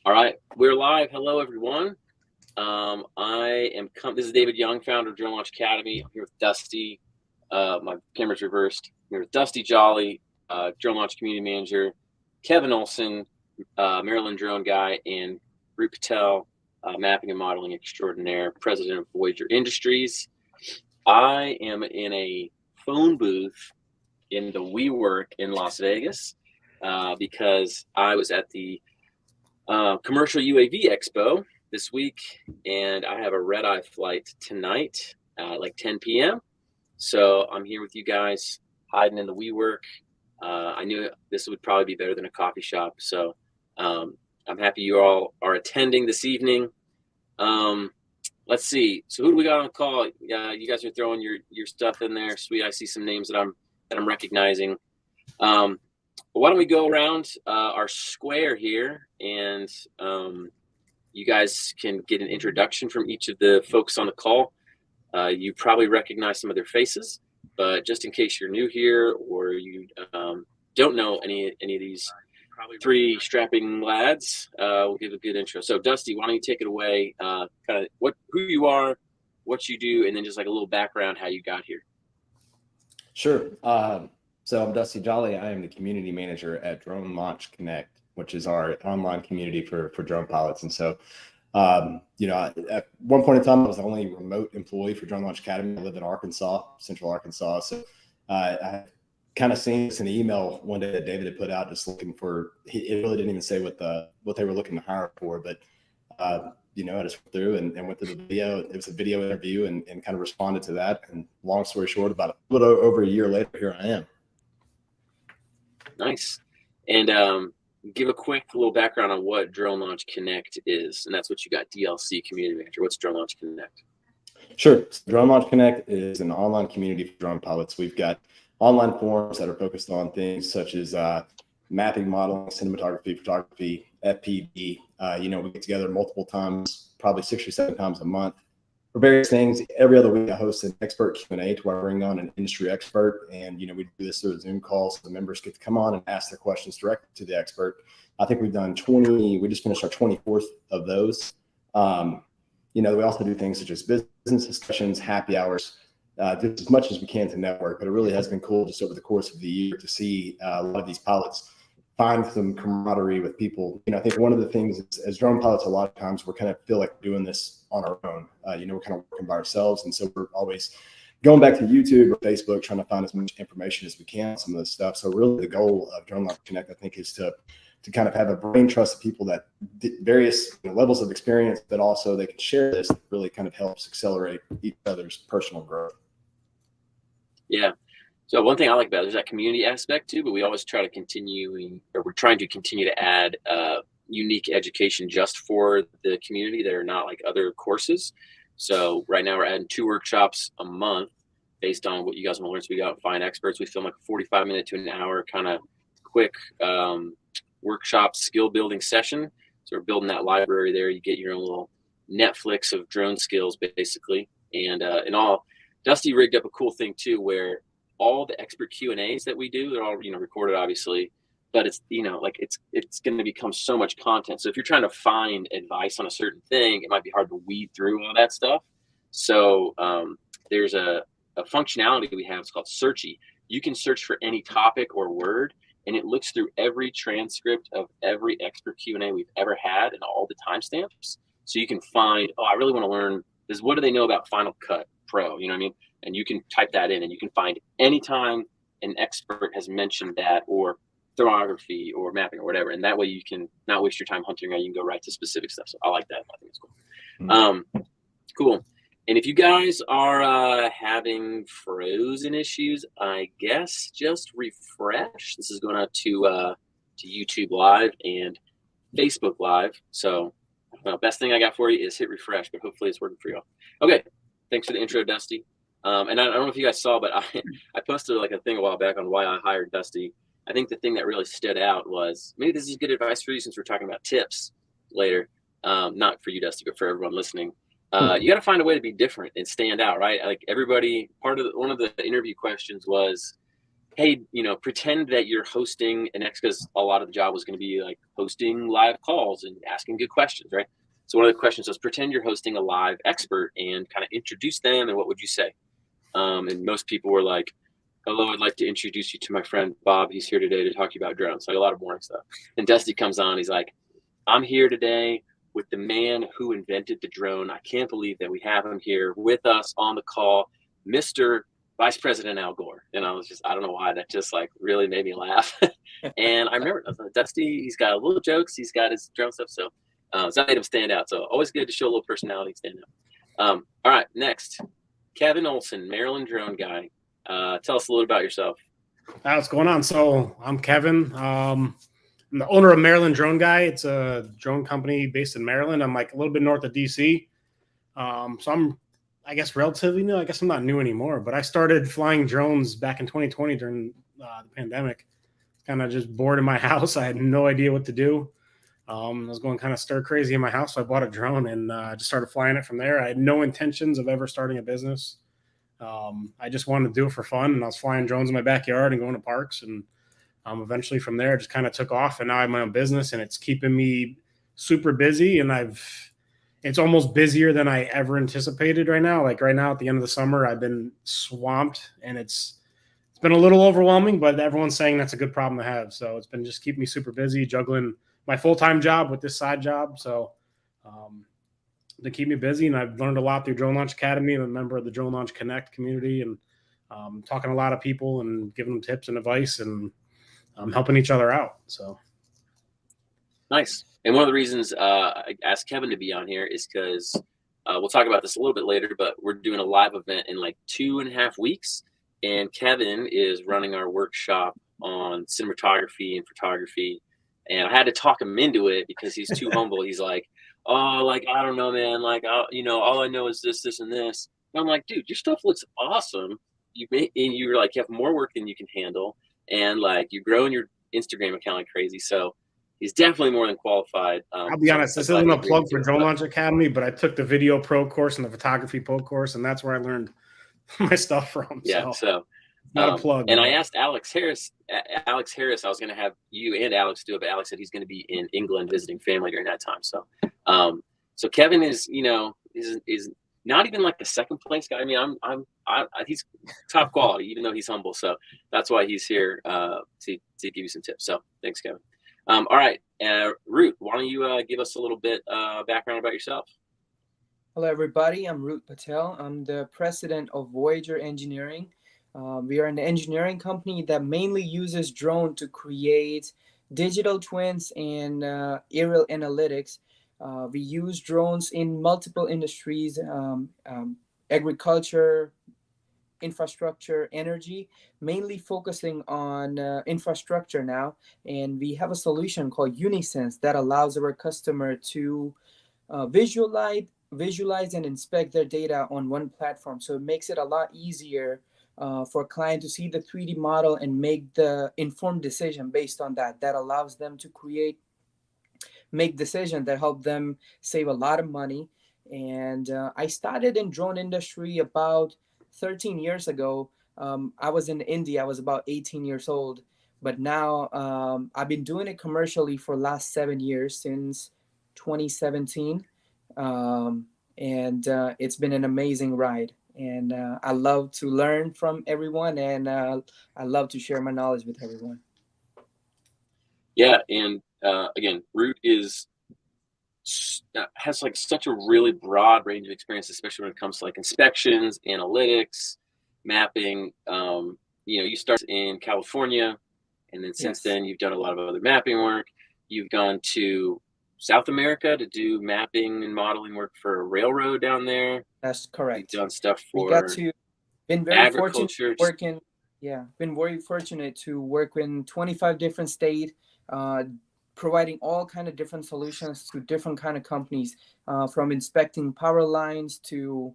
All right, we're live. Hello, everyone. This is David Young, founder of Drone Launch Academy. I'm here with Dusty. My camera's reversed. I'm here with Dusty Jolley, Drone Launch Community Manager, Kevin Olson, Maryland drone guy, and Rut Patel, mapping and modeling extraordinaire, president of Voyager Industries. I am in a phone booth in the WeWork in Las Vegas because I was at the Commercial UAV Expo this week, and I have a red-eye flight tonight, like 10 p.m. So I'm here with you guys, hiding in the WeWork. I knew this would probably be better than a coffee shop, so I'm happy you all are attending this evening. Let's see. So who do we got on the call? You guys are throwing your stuff in there. Sweet. I see some names that I'm recognizing. Why don't we go around our square here, and you guys can get an introduction from each of the folks on the call. You probably recognize some of their faces, but just in case you're new here or you don't know any of these three strapping lads, we'll give a good intro. So Dusty, why don't you take it away? Kind of who you are, what you do, and then just like a little background how you got here. Sure. So I'm Dusty Jolley. I am the community manager at Drone Launch Connect, which is our online community for drone pilots. And so, at one point in time, I was the only remote employee for Drone Launch Academy. I live in Arkansas, Central Arkansas. So I kind of seen this in the email one day that David had put out, just looking for. It really didn't even say what they were looking to hire for, but I just went through and went through the video. It was a video interview and kind of responded to that. And long story short, about a little over a year later, here I am. Nice. And give a quick little background on what Drone Launch Connect is. And that's what you got, DLC Community Manager. What's Drone Launch Connect? Sure. So Drone Launch Connect is an online community for drone pilots. We've got online forums that are focused on things such as mapping, modeling, cinematography, photography, FPV. We get together multiple times, probably 6 or 7 times a month for various things. Every other week, I host an expert Q&A to where I bring on an industry expert. And, we do this through a Zoom call, so the members get to come on and ask their questions directly to the expert. I think we've done 20. We just finished our 24th of those. We also do things such as business discussions, happy hours, just as much as we can to network. But it really has been cool just over the course of the year to see a lot of these pilots find some camaraderie with people. I think one of the things is, as drone pilots, a lot of times we're kind of feel like doing this on our own. We're kind of working by ourselves. And so we're always going back to YouTube or Facebook, trying to find as much information as we can on some of this stuff. So really the goal of Drone Launch Connect, I think, is to kind of have a brain trust of people that various levels of experience, but also they can share this. That really kind of helps accelerate each other's personal growth. Yeah. So one thing I like about it, there's that community aspect too, but we always try to we're trying to continue to add unique education just for the community that are not like other courses. So right now we're adding 2 workshops a month based on what you guys want to learn. So we got Find Experts. We film like a 45-minute to an hour kind of quick workshop skill building session. So we're building that library there. You get your own little Netflix of drone skills basically. And Dusty rigged up a cool thing too, where all the expert Q&As that we do, they're all, recorded obviously, but it's, it's going to become so much content. So if you're trying to find advice on a certain thing, it might be hard to weed through all that stuff. So there's a functionality we have. It's called Searchy. You can search for any topic or word, and it looks through every transcript of every expert Q&A we've ever had and all the timestamps. So you can find, I really want to learn this. What do they know about Final Cut Pro? You know what I mean? And you can type that in and you can find anytime an expert has mentioned that, or thermography or mapping or whatever. And that way you can not waste your time hunting around. You can go right to specific stuff. So I like that. I think it's cool. Mm-hmm. Cool. And if you guys are having frozen issues, I guess just refresh. This is going out to YouTube Live and Facebook Live. So best thing I got for you is hit refresh, but hopefully it's working for you all. Okay. Thanks for the intro, Dusty. And I don't know if you guys saw, but I posted like a thing a while back on why I hired Dusty. I think the thing that really stood out was, maybe this is good advice for you since we're talking about tips later. Not for you, Dusty, but for everyone listening. You got to find a way to be different and stand out, right? Like everybody, one of the interview questions was, hey, pretend that you're hosting an X, because a lot of the job was going to be like hosting live calls and asking good questions, right? So one of the questions was, pretend you're hosting a live expert and kind of introduce them, and what would you say? And most people were like, hello, I'd like to introduce you to my friend Bob. He's here today to talk to you about drones. Like a lot of boring stuff. And Dusty comes on. He's like, I'm here today with the man who invented the drone. I can't believe that we have him here with us on the call, Mr. Vice President Al Gore. And I don't know why, that just like really made me laugh. And I remember Dusty, he's got a little jokes, he's got his drone stuff. So that made him stand out. So always good to show a little personality and stand out. All right, next, Kevin Olson, Maryland drone guy. Tell us a little about yourself. What's going on? So I'm Kevin. I'm the owner of Maryland Drone Guy. It's a drone company based in Maryland. I'm like a little bit north of DC. So I'm, I guess, relatively new. I guess I'm not new anymore, but I started flying drones back in 2020 during the pandemic. Kind of just bored in my house. I had no idea what to do. I was going kind of stir crazy in my house. So I bought a drone and just started flying it from there. I had no intentions of ever starting a business. I just wanted to do it for fun, and I was flying drones in my backyard and going to parks, and eventually from there it just kind of took off, and now I have my own business, and it's keeping me super busy, and it's almost busier than I ever anticipated right now. Like right now at the end of the summer, I've been swamped, and it's been a little overwhelming, but everyone's saying that's a good problem to have. So it's been just keeping me super busy, juggling my full-time job with this side job. So to keep me busy, and I've learned a lot through Drone Launch Academy. I'm a member of the Drone Launch Connect community, and talking to a lot of people and giving them tips and advice, and helping each other out. So nice. And one of the reasons I asked Kevin to be on here is because we'll talk about this a little bit later, but we're doing a live event in like 2.5 weeks, and Kevin is running our workshop on cinematography and photography. And I had to talk him into it because he's too humble. He's like, oh, like, I don't know, man. Like, all I know is this, and this. And I'm like, dude, your stuff looks awesome. You're like, you have more work than you can handle. And like, you're growing your Instagram account like crazy. So he's definitely more than qualified. I'll be honest, this isn't a plug for Drone Launch Academy, but I took the video pro course and the photography pro course, and that's where I learned my stuff from. Yeah. So not a plug. And I asked Alex Harris, I was going to have you and Alex do it, but Alex said he's going to be in England visiting family during that time. So, so Kevin is, is not even like the second place guy. I mean, he's top quality, even though he's humble. So that's why he's here to give you some tips. So thanks, Kevin. All right, Rut, why don't you give us a little bit background about yourself? Hello, everybody. I'm Rut Patel. I'm the president of Voyager Engineering. We are an engineering company that mainly uses drone to create digital twins and aerial analytics. We use drones in multiple industries, agriculture, infrastructure, energy, mainly focusing on infrastructure now. And we have a solution called Unisense that allows our customer to visualize and inspect their data on one platform. So it makes it a lot easier for a client to see the 3D model and make the informed decision based on that. That allows them to make decisions that help them save a lot of money. And I started in drone industry about 13 years ago. I was in India. I was about 18 years old. But now I've been doing it commercially for the last 7 years, since 2017. And it's been an amazing ride. And I love to learn from everyone, and I love to share my knowledge with everyone. Yeah, and again, Rut has like such a really broad range of experience, especially when it comes to like inspections, analytics, mapping. You start in California, and then since then you've done a lot of other mapping work. You've gone to South America to do mapping and modeling work for a railroad down there. That's correct. You've done stuff for been very fortunate working. Yeah, been very fortunate to work in 25 different states, providing all kind of different solutions to different kind of companies, from inspecting power lines to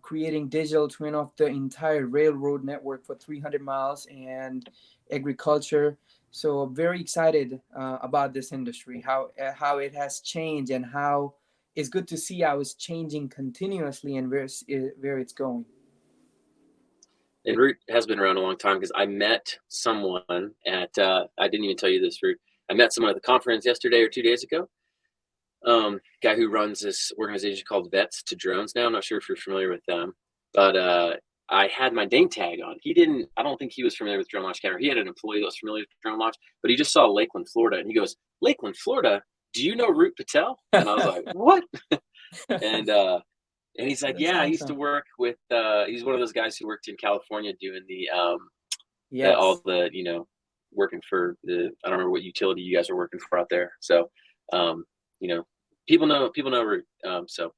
creating digital twin of the entire railroad network for 300 miles, and agriculture. So I'm very excited about this industry, how it has changed, and how it's good to see how it's changing continuously and where it's going. And Root has been around a long time because I met someone at, I didn't even tell you this, Root. I met someone at the conference yesterday or 2 days ago. Guy who runs this organization called Vets to Drones now. I'm not sure if you're familiar with them, but I had my name tag on. I don't think he was familiar with Drone Launch Counter. He had an employee that was familiar with Drone Launch, but he just saw Lakeland, Florida. And he goes, Lakeland, Florida? Do you know Rut Patel? And I was like, what? And he's like, That's yeah, I awesome. used to work with, he's one of those guys who worked in California doing Yes. all the, working for I don't remember what utility you guys are working for out there. So, people know Rut. So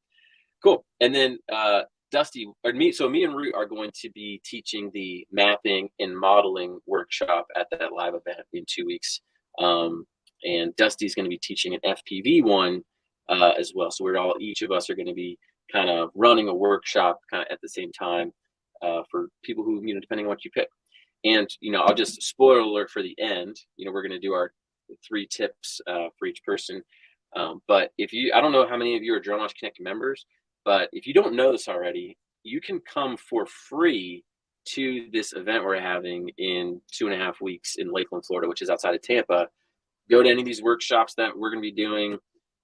cool. And then, Dusty, me and Rut are going to be teaching the mapping and modeling workshop at that live event in 2 weeks. And Dusty's going to be teaching an FPV one as well. So each of us are going to be kind of running a workshop kind of at the same time for people who, depending on what you pick. And, I'll just spoiler alert for the end, we're going to do our 3 tips for each person. But I don't know how many of you are Drone Launch Connect members, but if you don't know this already, you can come for free to this event we're having in 2.5 weeks in Lakeland, Florida, which is outside of Tampa. Go to any of these workshops that we're going to be doing.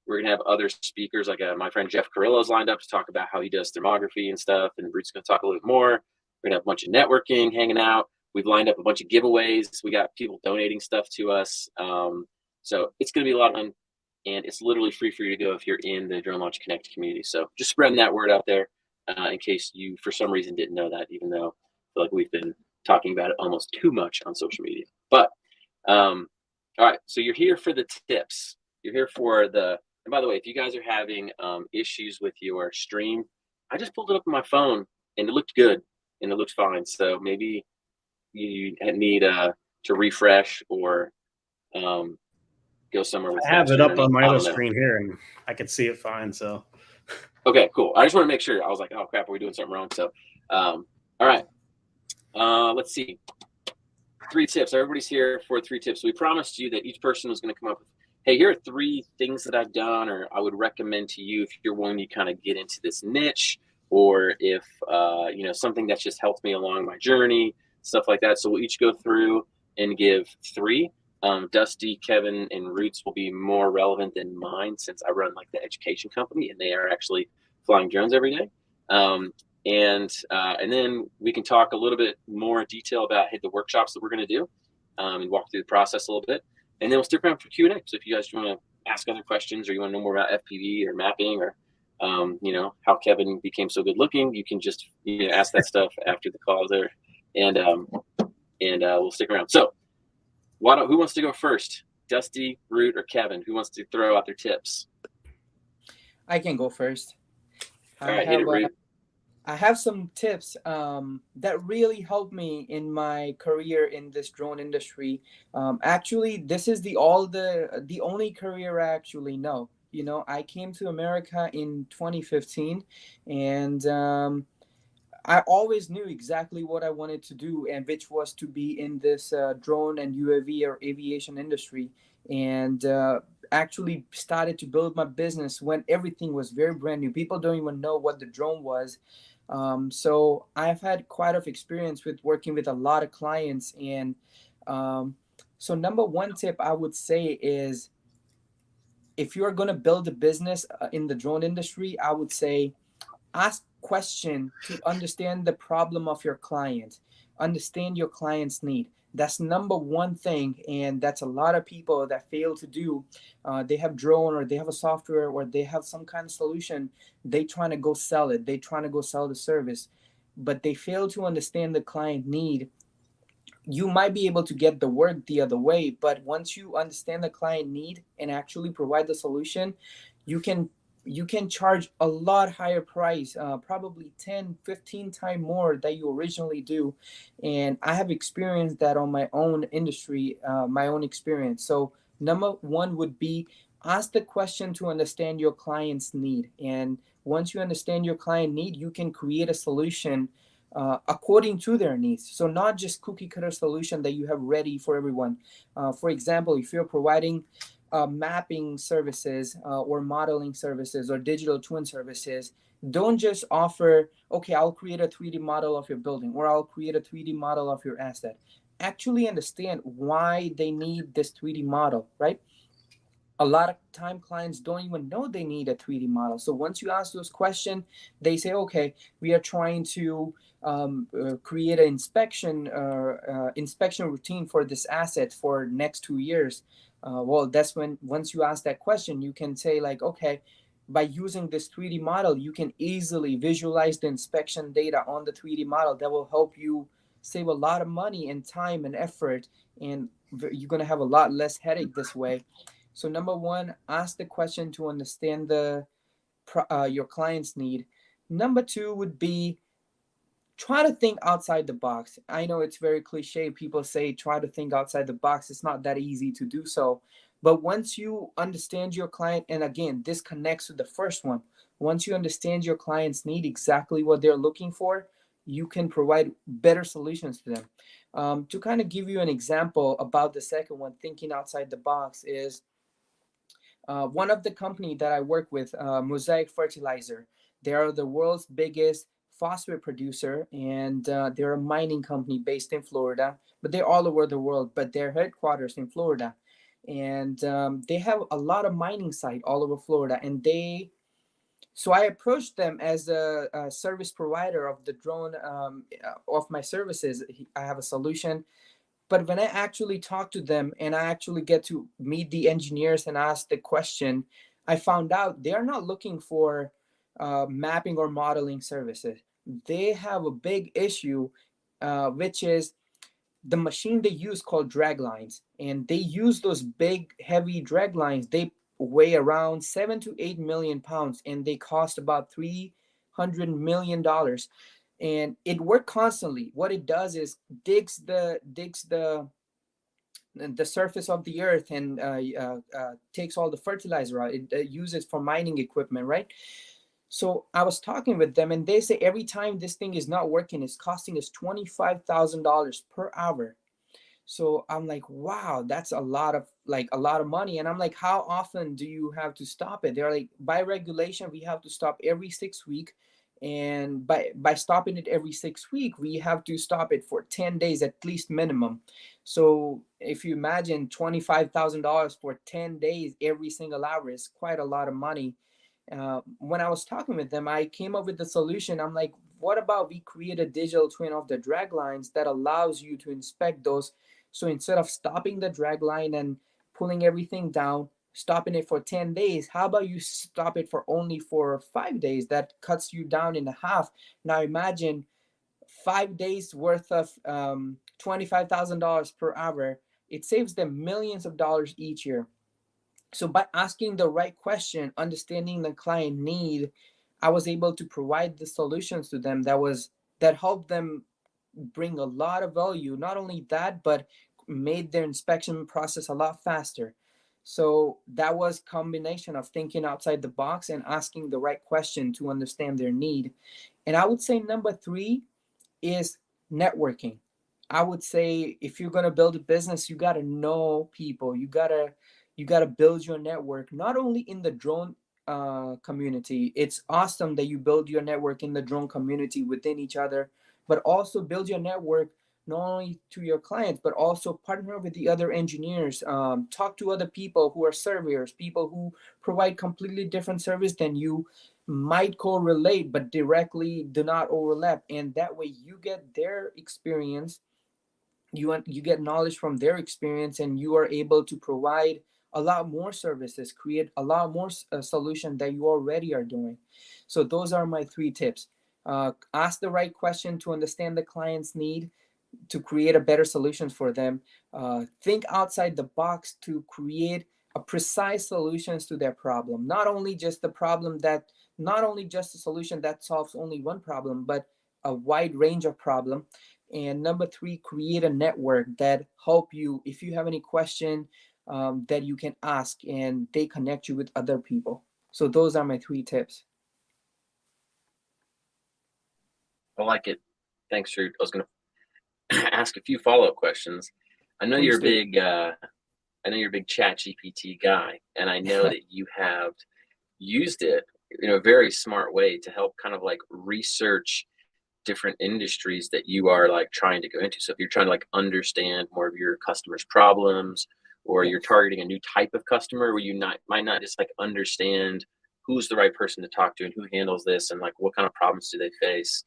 We're going to have other speakers, like my friend Jeff Carrillo is lined up to talk about how he does thermography and stuff, and Brute's going to talk a little bit more. We're going to have a bunch of networking, hanging out. We've lined up a bunch of giveaways. We got people donating stuff to us. So it's going to be a lot of fun, and it's literally free for you to go if you're in the Drone Launch Connect community. So just spreading that word out there in case you, for some reason, didn't know that, even though I feel like we've been talking about it almost too much on social media. But all right, so you're here for the tips. You're here for and by the way, if you guys are having issues with your stream, I just pulled it up on my phone and it looked good and it looked fine. So maybe you need to refresh or go somewhere with I have it up on my other know. screen here, and I can see it fine. So, okay, cool. I just want to make sure. I was like, oh crap, are we doing something wrong? So, all right. Let's see. 3 tips. Everybody's here for 3 tips. We promised you that each person was going to come up with, hey, here are 3 things that I've done, or I would recommend to you if you're willing to kind of get into this niche, or if something that's just helped me along my journey, stuff like that. So we'll each go through and give 3. Dusty, Kevin, and Roots will be more relevant than mine since I run like the education company and they are actually flying drones every day. And then we can talk a little bit more in detail about the workshops that we're going to do and walk through the process a little bit. And then we'll stick around for Q&A. So if you guys want to ask other questions or you want to know more about FPV or mapping or, how Kevin became so good looking, you can just ask that stuff after the call there. And we'll stick around. So who wants to go first? Dusty, Rut, or Kevin? Who wants to throw out their tips? I can go first. All right, hit it, Rut. I have some tips that really helped me in my career in this drone industry. Actually, this is the only career I actually know. I came to America in 2015, and I always knew exactly what I wanted to do, and which was to be in this drone and UAV or aviation industry. And actually started to build my business when everything was very brand new. People don't even know what the drone was. So I've had quite of experience with working with a lot of clients. And so number 1 tip I would say is, if you're going to build a business in the drone industry, I would say ask question to understand the problem of your client, understand your client's need. That's number 1 thing, and that's a lot of people that fail to do. They have drone, or they have a software, or they have some kind of solution. They trying to go sell it. They trying to go sell the service, but they fail to understand the client need. You might be able to get the work the other way, but once you understand the client need and actually provide the solution, you can charge a lot higher price, probably 10, 15 times more that you originally do. And I have experienced that on my own industry, my own experience. So number 1 would be ask the question to understand your client's need. And once you understand your client need, you can create a solution according to their needs. So not just cookie cutter solution that you have ready for everyone. For example, if you're providing mapping services or modeling services or digital twin services, don't just offer, okay, I'll create a 3D model of your building or I'll create a 3D model of your asset. Actually understand why they need this 3D model, right? A lot of time clients don't even know they need a 3D model. So once you ask those questions, they say, okay, we are trying to create an inspection routine for this asset for next 2 years. Well, that's when, once you ask that question, you can say like, okay, by using this 3D model, you can easily visualize the inspection data on the 3D model. That will help you save a lot of money and time and effort, and you're going to have a lot less headache this way. So number one, ask the question to understand your client's need. Number two would be try to think outside the box. I know it's very cliche. People say try to think outside the box. It's not that easy to do so. But once you understand your client, and again, this connects to the first one. Once you understand your client's need, exactly what they're looking for, you can provide better solutions to them. To kind of give you an example about the second one, thinking outside the box, is one of the company that I work with, Mosaic Fertilizer. They are the world's biggest phosphate producer, and they're a mining company based in Florida, but they're all over the world, but their headquarters in Florida. And they have a lot of mining site all over Florida. And so I approached them as a service provider of the drone, of my services. I have a solution. But when I actually talk to them and I actually get to meet the engineers and ask the question, I found out they are not looking for mapping or modeling services. They have a big issue, which is the machine they use called drag lines. And they use those big, heavy drag lines. They weigh around 7 to 8 million pounds, and they cost about $300 million. And it works constantly. What it does is digs the surface of the earth and takes all the fertilizer out. It uses for mining equipment, right? So I was talking with them, and they say every time this thing is not working, it's costing us $25,000 per hour. So I'm like, wow, that's a lot of money. And I'm like, how often do you have to stop it? They're like, by regulation, we have to stop every 6 weeks. And by stopping it every 6 weeks, we have to stop it for 10 days at least minimum. So if you imagine $25,000 for 10 days, every single hour is quite a lot of money. When I was talking with them, I came up with the solution. I'm like, what about we create a digital twin of the drag lines that allows you to inspect those? So instead of stopping the drag line and pulling everything down, stopping it for 10 days, how about you stop it for only for 5 days? That cuts you down in half. Now imagine 5 days worth of $25,000 per hour. It saves them millions of dollars each year. So by asking the right question, understanding the client need, I was able to provide the solutions to them that helped them bring a lot of value. Not only that, but made their inspection process a lot faster. So that was combination of thinking outside the box and asking the right question to understand their need. And I would say number three is networking. I would say if you're going to build a business, you got to know people. You got to build your network, not only in the drone community. It's awesome that you build your network in the drone community within each other, but also build your network not only to your clients, but also partner with the other engineers. Talk to other people who are surveyors, people who provide completely different service than you, might correlate, but directly do not overlap. And that way you get their experience, you get knowledge from their experience, and you are able to provide a lot more services, create a lot more solution that you already are doing. So those are my three tips. Ask the right question to understand the client's need, to create a better solutions for them. Think outside the box to create a precise solutions to their problem. Not only just a solution that solves only one problem, but a wide range of problem. And number three, create a network that help you if you have any question that you can ask, and they connect you with other people. So those are my three tips. I like it. Thanks, Rut. I was going to ask a few follow-up questions. I know Please you're a do. big I know you're a big Chat GPT guy, and I know that you have used it in a very smart way to help kind of like research different industries that you are like trying to go into. So if you're trying to like understand more of your customers' problems, or you're targeting a new type of customer where you might not just like understand who's the right person to talk to and who handles this and like what kind of problems do they face.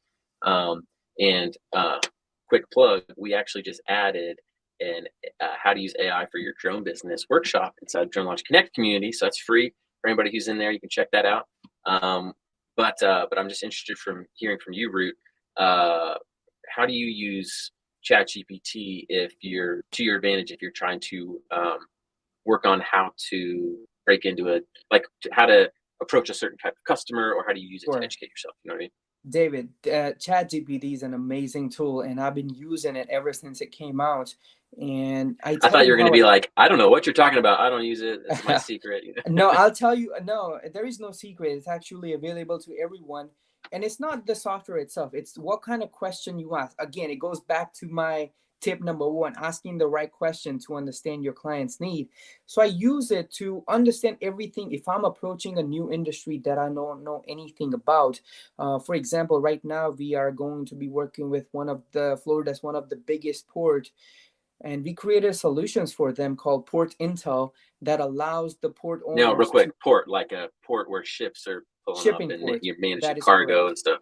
And quick plug, we actually just added an how to use AI for your drone business workshop inside Drone Launch Connect community. So that's free for anybody who's in there. You can check that out. But I'm just interested from hearing from you, Root. How do you use ChatGPT if you're to your advantage if you're trying to work on how to break into it, like how to approach a certain type of customer, or how do you use it to educate yourself? You know what I mean? David, ChatGPT is an amazing tool, and I've been using it ever since it came out. And I thought you were going to be like, I don't know what you're talking about. I don't use it. It's my secret. You know? No, I'll tell you. No, there is no secret. It's actually available to everyone. And it's not the software itself. It's what kind of question you ask. Again, it goes back to my tip number one, asking the right question to understand your client's need. So I use it to understand everything. If I'm approaching a new industry that I don't know anything about, for example, right now we are going to be working with Florida's one of the biggest port, and we created solutions for them called Port Intel that allows the port owners. Now, real quick, port, like a port where ships are pulling up and you're managing cargo and stuff.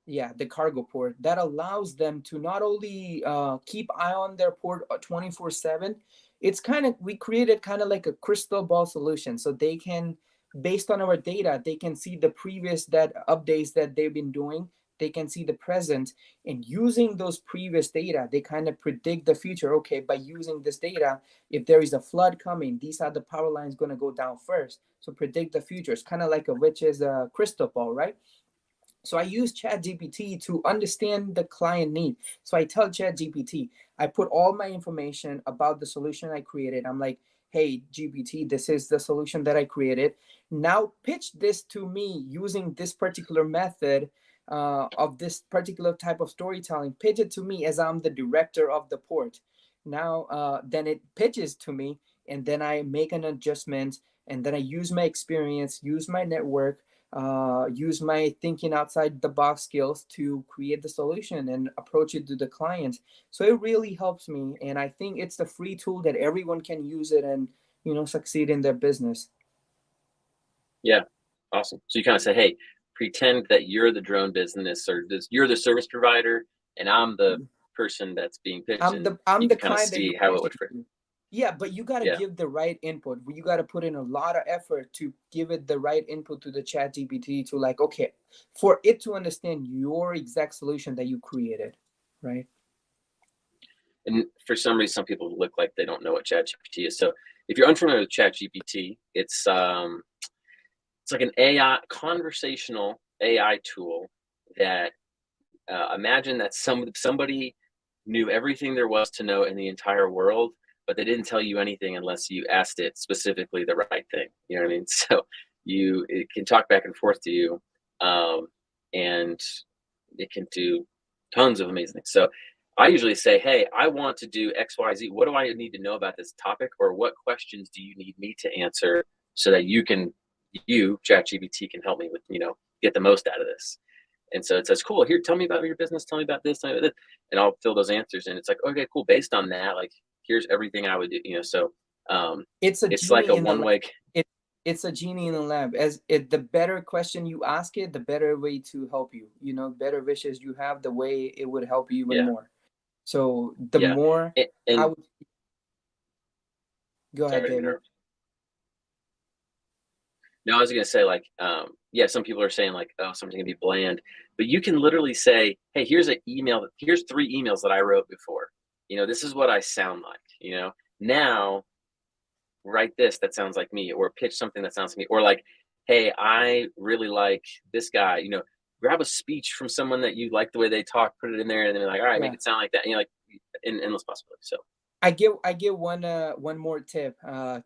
Yeah, the cargo port that allows them to not only keep eye on their port 24/7. It's we created kind of like a crystal ball solution, so they can, based on our data, they can see the previous updates that they've been doing. They can see the present, and using those previous data, they kind of predict the future. Okay, by using this data, if there is a flood coming, these are the power lines going to go down first. So predict the future. It's kind of like a witch's crystal ball, right? So I use ChatGPT to understand the client need. So I tell ChatGPT, I put all my information about the solution I created. I'm like, hey, GPT, this is the solution that I created. Now pitch this to me using this particular method of this particular type of storytelling. Pitch it to me as I'm the director of the port. Now, then it pitches to me, and then I make an adjustment, and then I use my experience, use my network, use my thinking outside the box skills to create the solution and approach it to the client. So it really helps me, and I think it's the free tool that everyone can use it and succeed in their business. Yeah, awesome. So you kind of say, hey, pretend that you're the drone business, or you're the service provider, and I'm the person that's being pitched. I'm the client kind of see how it would fit. Yeah, but you got to give the right input. You got to put in a lot of effort to give it the right input to the ChatGPT to okay, for it to understand your exact solution that you created, right? And for some reason, some people look like they don't know what ChatGPT is. So if you're unfamiliar with ChatGPT, it's like an AI, conversational AI tool that imagine that somebody knew everything there was to know in the entire world, but they didn't tell you anything unless you asked it specifically the right thing. You know what I mean? So it can talk back and forth to you, and it can do tons of amazing things. So I usually say, hey, I want to do X, Y, Z. What do I need to know about this topic? Or what questions do you need me to answer so that you, ChatGPT, can help me with, get the most out of this? And so it says, cool, here, tell me about your business, tell me about this, and I'll fill those answers. And it's like, okay, cool. Based on that, here's everything I would do, so it's like a one-way. It's a genie in the lamp. The better question you ask it, the better way to help you. Better wishes you have, the way it would help you even more. So the more I would go ahead, David. No, I was gonna say some people are saying oh, something can be bland, but you can literally say, hey, here's 3 emails that I wrote before. This is what I sound like. Now write this that sounds like me, or pitch something that sounds like me, or hey, I really like this guy. Grab a speech from someone that you like the way they talk, put it in there, and then all right, make it sound like that. Endless possibilities. So I give one more tip,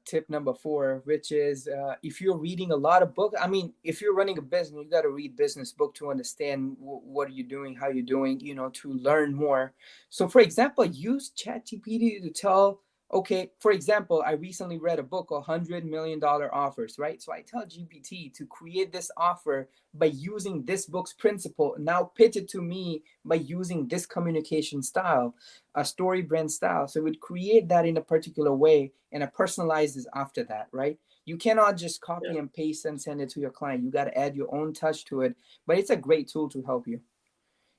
tip number 4, which is if you're reading a lot of books. I mean, if you're running a business, you got to read business book to understand what are you doing, how you're doing, to learn more. So, for example, use ChatGPT to tell Okay, for example, I recently read a book called $100 Million Offers, right? So I tell GPT to create this offer by using this book's principle, now pitch it to me by using this communication style, a story brand style. So it would create that in a particular way and it personalizes after that, right? You cannot just copy and paste and send it to your client. You got to add your own touch to it, but it's a great tool to help you.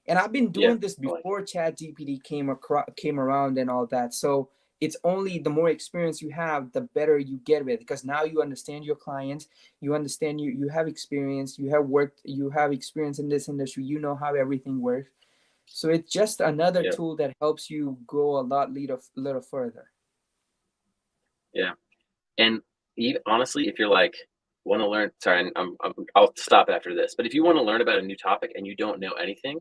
And I've been doing this before ChatGPT came around and all that. So it's only the more experience you have, the better you get with it, because now you understand your clients, you understand you have experience, you have experience in this industry, you know how everything works. So it's just another tool that helps you go a little further. Yeah. And honestly, if you're like, want to learn, sorry, I'll stop after this, but if you want to learn about a new topic and you don't know anything,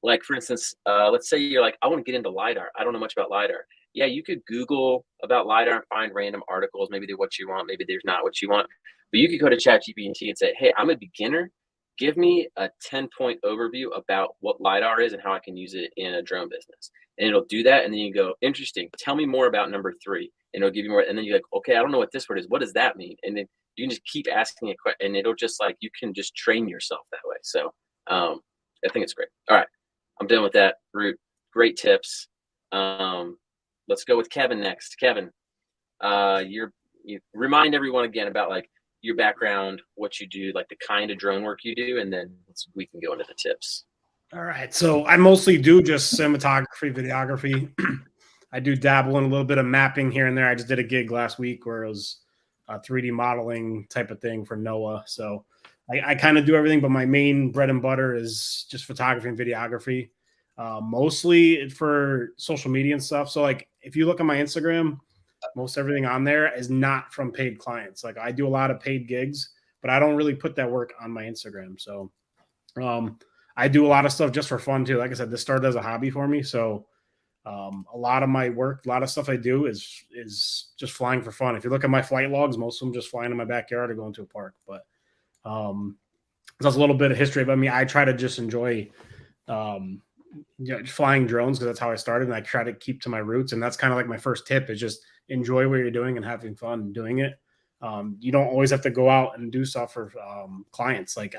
like for instance, let's say you're like, I want to get into LiDAR. I don't know much about LiDAR. Yeah, you could Google about LiDAR and find random articles. Maybe they're what you want, maybe there's not what you want. But you could go to ChatGPT and say, hey, I'm a beginner. Give me a 10-point overview about what LiDAR is and how I can use it in a drone business. And it'll do that. And then you go, interesting. Tell me more about number 3. And it'll give you more. And then you're like, okay, I don't know what this word is. What does that mean? And then you can just keep asking it, and it'll just like, you can just train yourself that way. So I think it's great. All right. I'm done with that, Rut. Great tips. Let's go with Kevin next. Kevin, you remind everyone again about like your background, what you do, like the kind of drone work you do, and then we can go into the tips. All right. So I mostly do just cinematography, videography. I do dabble in a little bit of mapping here and there. I just did a gig last week where it was a 3D modeling type of thing for NOAA. So I kind of do everything, but my main bread and butter is just photography and videography, mostly for social media and stuff. So like if you look at my Instagram, most everything on there is not from paid clients. Like I do a lot of paid gigs, but I don't really put that work on my Instagram. So I do a lot of stuff just for fun too. Like I said, this started as a hobby for me. So a lot of my work, a lot of stuff I do is just flying for fun. If you look at my flight logs, most of them just flying in my backyard or going to a park. But that's a little bit of history about me. I try to just enjoy flying drones because that's how I started, and I try to keep to my roots. And that's kind of like my first tip is just enjoy what you're doing and having fun doing it. You don't always have to go out and do stuff for clients. Like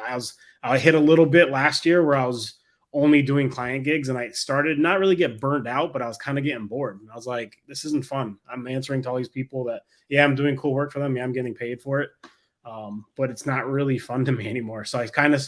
I hit a little bit last year where I was only doing client gigs, and I started not really get burned out, but I was kind of getting bored. And I was like, this isn't fun. I'm answering to all these people that, yeah, I'm doing cool work for them. Yeah, I'm getting paid for it. But it's not really fun to me anymore. So I kind of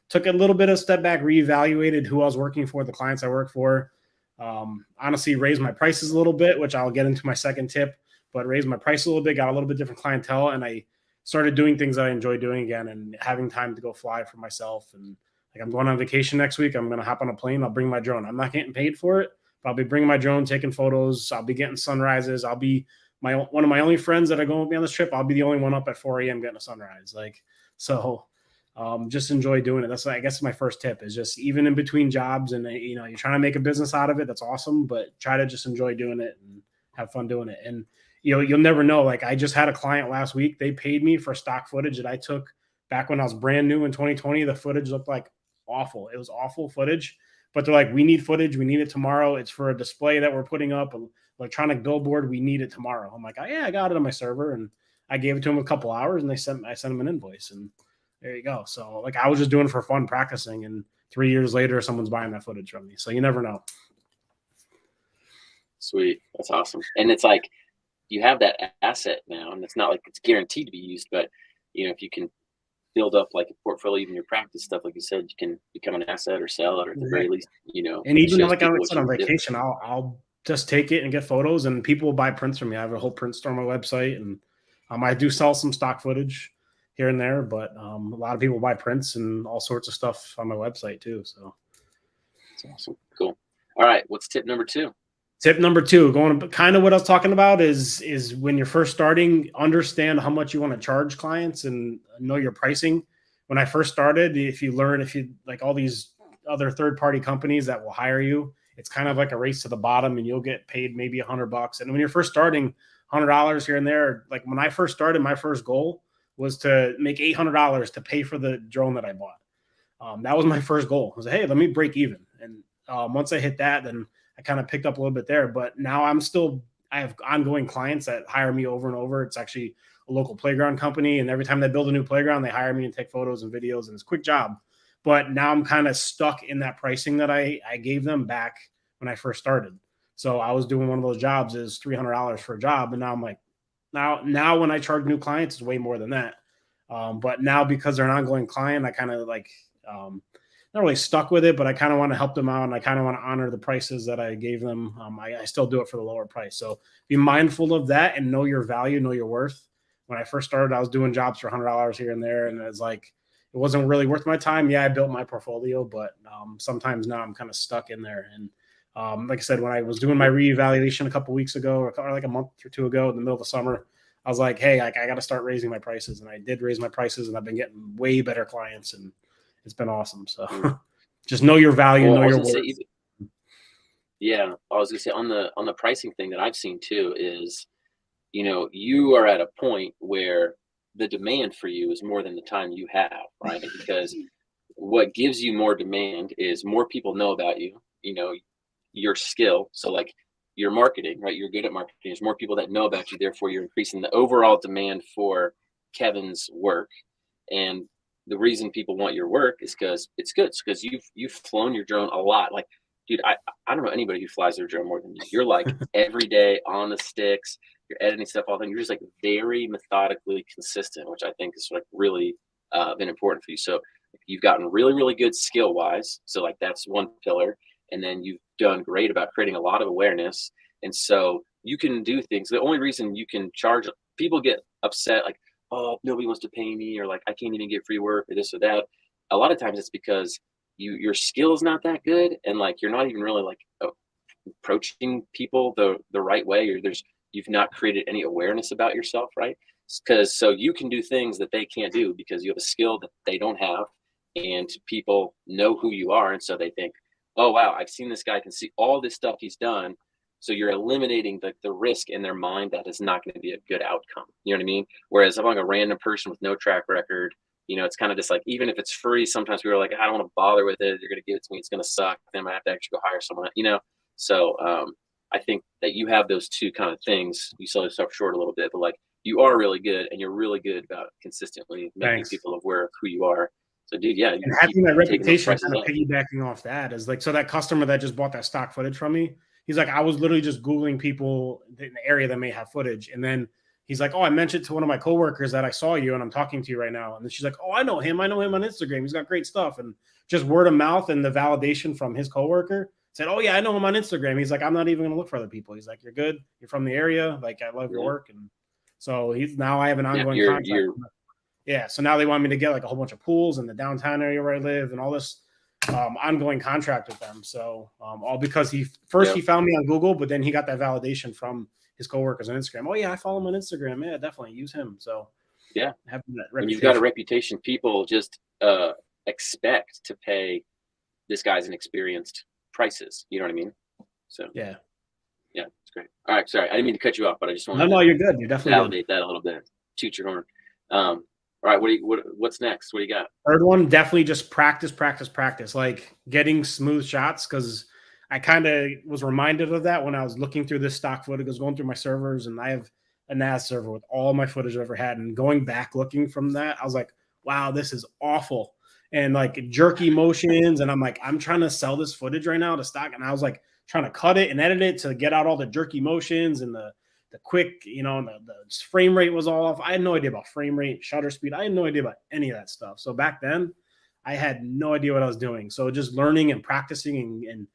took a little bit of step back, reevaluated who I was working for, the clients I work for. Honestly, raised my prices a little bit, which I'll get into my second tip, but raised my price a little bit, got a little bit different clientele, and I started doing things that I enjoy doing again and having time to go fly for myself. And like I'm going on vacation next week. I'm going to hop on a plane. I'll bring my drone. I'm not getting paid for it, but I'll be bringing my drone, taking photos. I'll be getting sunrises. I'll be one of my only friends that are going with me on this trip. I'll be the only one up at 4 a.m. getting a sunrise. Just enjoy doing it. That's, I guess, my first tip is just even in between jobs and, you're trying to make a business out of it. That's awesome, but try to just enjoy doing it and have fun doing it. And, you'll never know. Like I just had a client last week. They paid me for stock footage that I took back when I was brand new in 2020. The footage looked like awful. It was awful footage, but they're like, we need footage. We need it tomorrow. It's for a display that we're putting up, an electronic billboard. We need it tomorrow. I'm like, oh, yeah, I got it on my server. And I gave it to them a couple hours and I sent them an invoice, and there you go. So like I was just doing it for fun, practicing, and 3 years later, someone's buying that footage from me. So you never know. Sweet. That's awesome. And it's like, you have that asset now, and it's not like it's guaranteed to be used, but if you can build up like a portfolio, even your practice stuff, like you said, you can become an asset or sell it, or at the very least, And even like I was on vacation, I'll just take it and get photos, and people will buy prints from me. I have a whole print store on my website, and I do sell some stock footage here and there, but a lot of people buy prints and all sorts of stuff on my website too. So that's awesome. Cool. All right. What's tip number 2? Tip number 2, going kind of what I was talking about is when you're first starting, understand how much you want to charge clients and know your pricing. When I first started, if you like all these other third-party companies that will hire you, it's kind of like a race to the bottom, and you'll get paid maybe $100. And when you're first starting, $100 here and there. Like when I first started, my first goal was to make $800 to pay for the drone that I bought. That was my first goal. I was like, hey, let me break even. And once I hit that, then I kind of picked up a little bit there, but now I have ongoing clients that hire me over and over. It's actually a local playground company, and every time they build a new playground, they hire me and take photos and videos, and it's a quick job. But now I'm kind of stuck in that pricing that I gave them back when I first started. So I was doing one of those jobs is $300 for a job, and now I'm like, now when I charge new clients, it's way more than that. But now because they're an ongoing client, I kind of like not really stuck with it, but I kind of want to help them out, and I kind of want to honor the prices that I gave them. I still do it for the lower price. So be mindful of that and know your value, know your worth. When I first started, I was doing jobs for $100 here and there, and it's like it wasn't really worth my time. Yeah, I built my portfolio, but sometimes now I'm kind of stuck in there. And like I said, when I was doing my reevaluation a couple weeks ago, or like a month or two ago in the middle of the summer, I was like, hey, I got to start raising my prices. And I did raise my prices, and I've been getting way better clients, and it's been awesome. So just know your value, know your worth. Yeah, I was gonna say on the pricing thing that I've seen too is, you are at a point where the demand for you is more than the time you have, right? Because what gives you more demand is more people know about you, your skill. So like your marketing, right? You're good at marketing. There's more people that know about you. Therefore, you're increasing the overall demand for Kevin's work. And the reason people want your work is because it's good. It's because you've flown your drone a lot. Like, dude, I don't know anybody who flies their drone more than you. You're like every day on the sticks. You're editing stuff all the time. You're just like very methodically consistent, which I think is like really been important for you. So you've gotten really, really good skill wise. So like that's one pillar. And then you've done great about creating a lot of awareness. And so you can do things. The only reason you can charge, people get upset like, oh, nobody wants to pay me, or like I can't even get free work or this or that. A lot of times it's because your skill is not that good, and like you're not even really like approaching people the right way, or you've not created any awareness about yourself, right? Because so you can do things that they can't do because you have a skill that they don't have, and people know who you are, and so they think, oh wow, I've seen this guy, I can see all this stuff he's done. So you're eliminating the risk in their mind that is not going to be a good outcome. You know what I mean? Whereas if I'm a random person with no track record, it's kind of just like, even if it's free, sometimes people are like, I don't want to bother with it. You're going to give it to me. It's going to suck. Then I have to actually go hire someone, So I think that you have those two kind of things. You sell yourself short a little bit, but like you are really good, and you're really good about consistently making people aware of who you are. So dude, yeah. And having that reputation kind of piggybacking off that is like, so that customer that just bought that stock footage from me, he's like, I was literally just Googling people in the area that may have footage. And then he's like, oh, I mentioned to one of my coworkers that I saw you and I'm talking to you right now. And then she's like, oh, I know him on Instagram. He's got great stuff. And just word of mouth and the validation from his coworker said, oh yeah, I know him on Instagram. He's like, I'm not even going to look for other people. He's like, you're good. You're from the area. Like, I love your work. And so now I have an ongoing contract. Yeah. So now they want me to get like a whole bunch of pools in the downtown area where I live and all this ongoing contract with them. So all because he found me on Google, but then he got that validation from his coworkers on Instagram. Oh yeah, I follow him on Instagram. Yeah, definitely use him. So yeah, when you've got a reputation, people just expect to pay this guy's inexperienced prices. You know what I mean? So yeah, it's great. All right, sorry, I didn't mean to cut you off, but I just wanted to you're good. You're definitely validate that a little bit. Toot your horn. All right, what's next? What do you got? Third one, definitely just practice, like getting smooth shots, because I kind of was reminded of that when I was looking through this stock footage. I was going through my servers, and I have a NAS server with all my footage I've ever had. And going back looking from that, I was like, wow, this is awful. And like jerky motions, and I'm like, I'm trying to sell this footage right now to stock, and I was like trying to cut it and edit it to get out all the jerky motions and the quick, the frame rate was all off. I had no idea about frame rate, shutter speed. I had no idea about any of that stuff. So back then, I had no idea what I was doing. So just learning and practicing and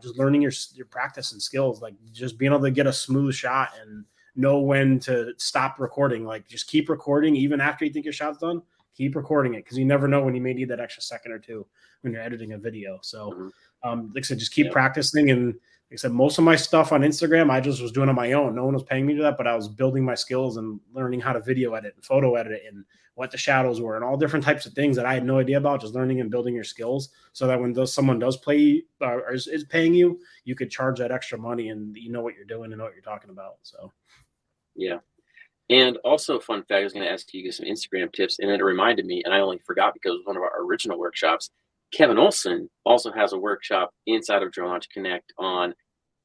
just learning your practice and skills, like just being able to get a smooth shot and know when to stop recording. Like just keep recording even after you think your shot's done. Keep recording it, because you never know when you may need that extra second or two when you're editing a video. So like I said, just keep practicing. And like I said, most of my stuff on Instagram, I just was doing on my own. No one was paying me to do that, but I was building my skills and learning how to video edit and photo edit and what the shadows were and all different types of things that I had no idea about, just learning and building your skills so that when someone does play or is paying you, you could charge that extra money and you know what you're doing and know what you're talking about. So, yeah. And also, fun fact, I was going to ask you some Instagram tips, and then it reminded me, and I only forgot because it was one of our original workshops. Kevin Olson also has a workshop inside of Drone Launch Connect on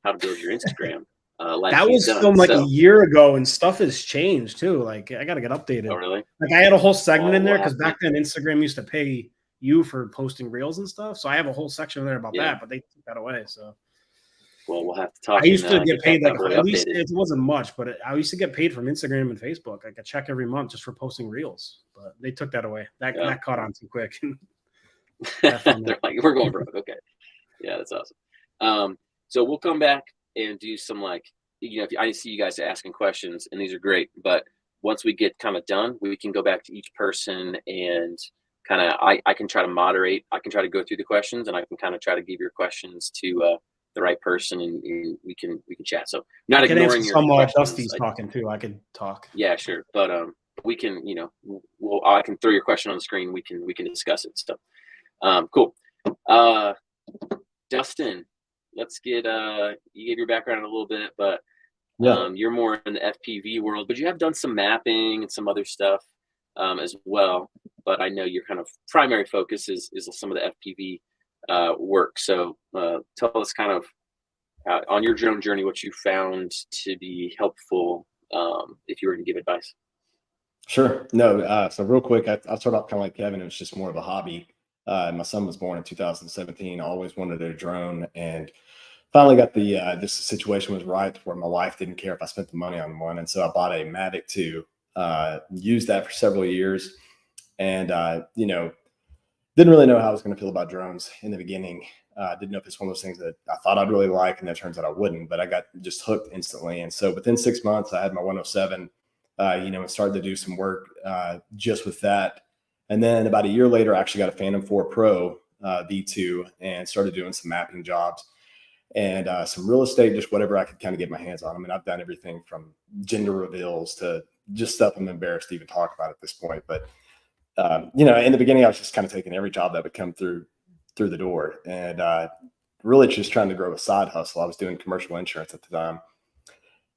how to build your Instagram. life That he's was done. filmed like a So, year ago, and stuff has changed too. Like I got to get updated. oh, really? Like I had a whole segment in there We'll because have back then Instagram used to pay you for posting reels and stuff. So I have a whole section in there about Yeah. that, but they took that away. So Well, we'll have to talk I used to and get get paid that like bad boy at least updated. it wasn't much, but I used to get paid from Instagram and Facebook, like a check every month just for posting reels. But they took that away. That Yeah. that caught on too quick. They're like, we're going broke. Okay. Yeah, that's awesome. So we'll come back and do some like, if I see you guys asking questions, and these are great, but once we get kind of done, we can go back to each person and kind of, I can try to moderate. I can try to go through the questions, and I can kind of try to give your questions to the right person, and we can chat. So not I can ignoring answer your some questions. Dusty's talking too. I could talk. Yeah, sure. But we can, I can throw your question on the screen. We can discuss it. So cool. Dustin, let's get you gave your background a little bit, but you're more in the FPV world, but you have done some mapping and some other stuff as well. But I know your kind of primary focus is some of the FPV work. So tell us kind of on your drone journey what you found to be helpful if you were to give advice. Sure. No. So real quick, I'll start off kind of like Kevin. It was just more of a hobby. My son was born in 2017. I always wanted a drone, and finally got the this situation was right where my wife didn't care if I spent the money on one, and so I bought a Mavic 2. Used that for several years, and didn't really know how I was going to feel about drones in the beginning. Didn't know if it's one of those things that I thought I'd really like, and it turns out I wouldn't. But I got just hooked instantly, and so within 6 months, I had my 107. And started to do some work just with that. And then about a year later, I actually got a Phantom 4 Pro V2 and started doing some mapping jobs and some real estate, just whatever I could kind of get my hands on. I mean, I've done everything from gender reveals to just stuff I'm embarrassed to even talk about at this point. But, in the beginning, I was just kind of taking every job that would come through the door and really just trying to grow a side hustle. I was doing commercial insurance at the time.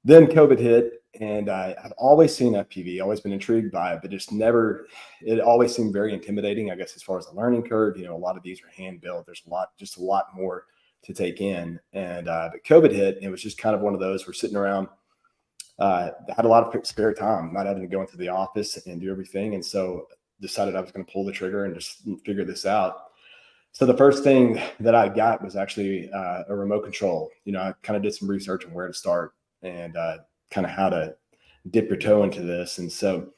Then COVID hit, and I've always seen FPV, always been intrigued by it, but just never, it always seemed very intimidating, I guess, as far as the learning curve. A lot of these are hand built. There's a lot more to take in. And but COVID hit, and it was just kind of one of those, we're sitting around, had a lot of spare time, not having to go into the office and do everything. And so decided I was going to pull the trigger and just figure this out. So the first thing that I got was actually a remote control. I kind of did some research on where to start and kind of how to dip your toe into this. And so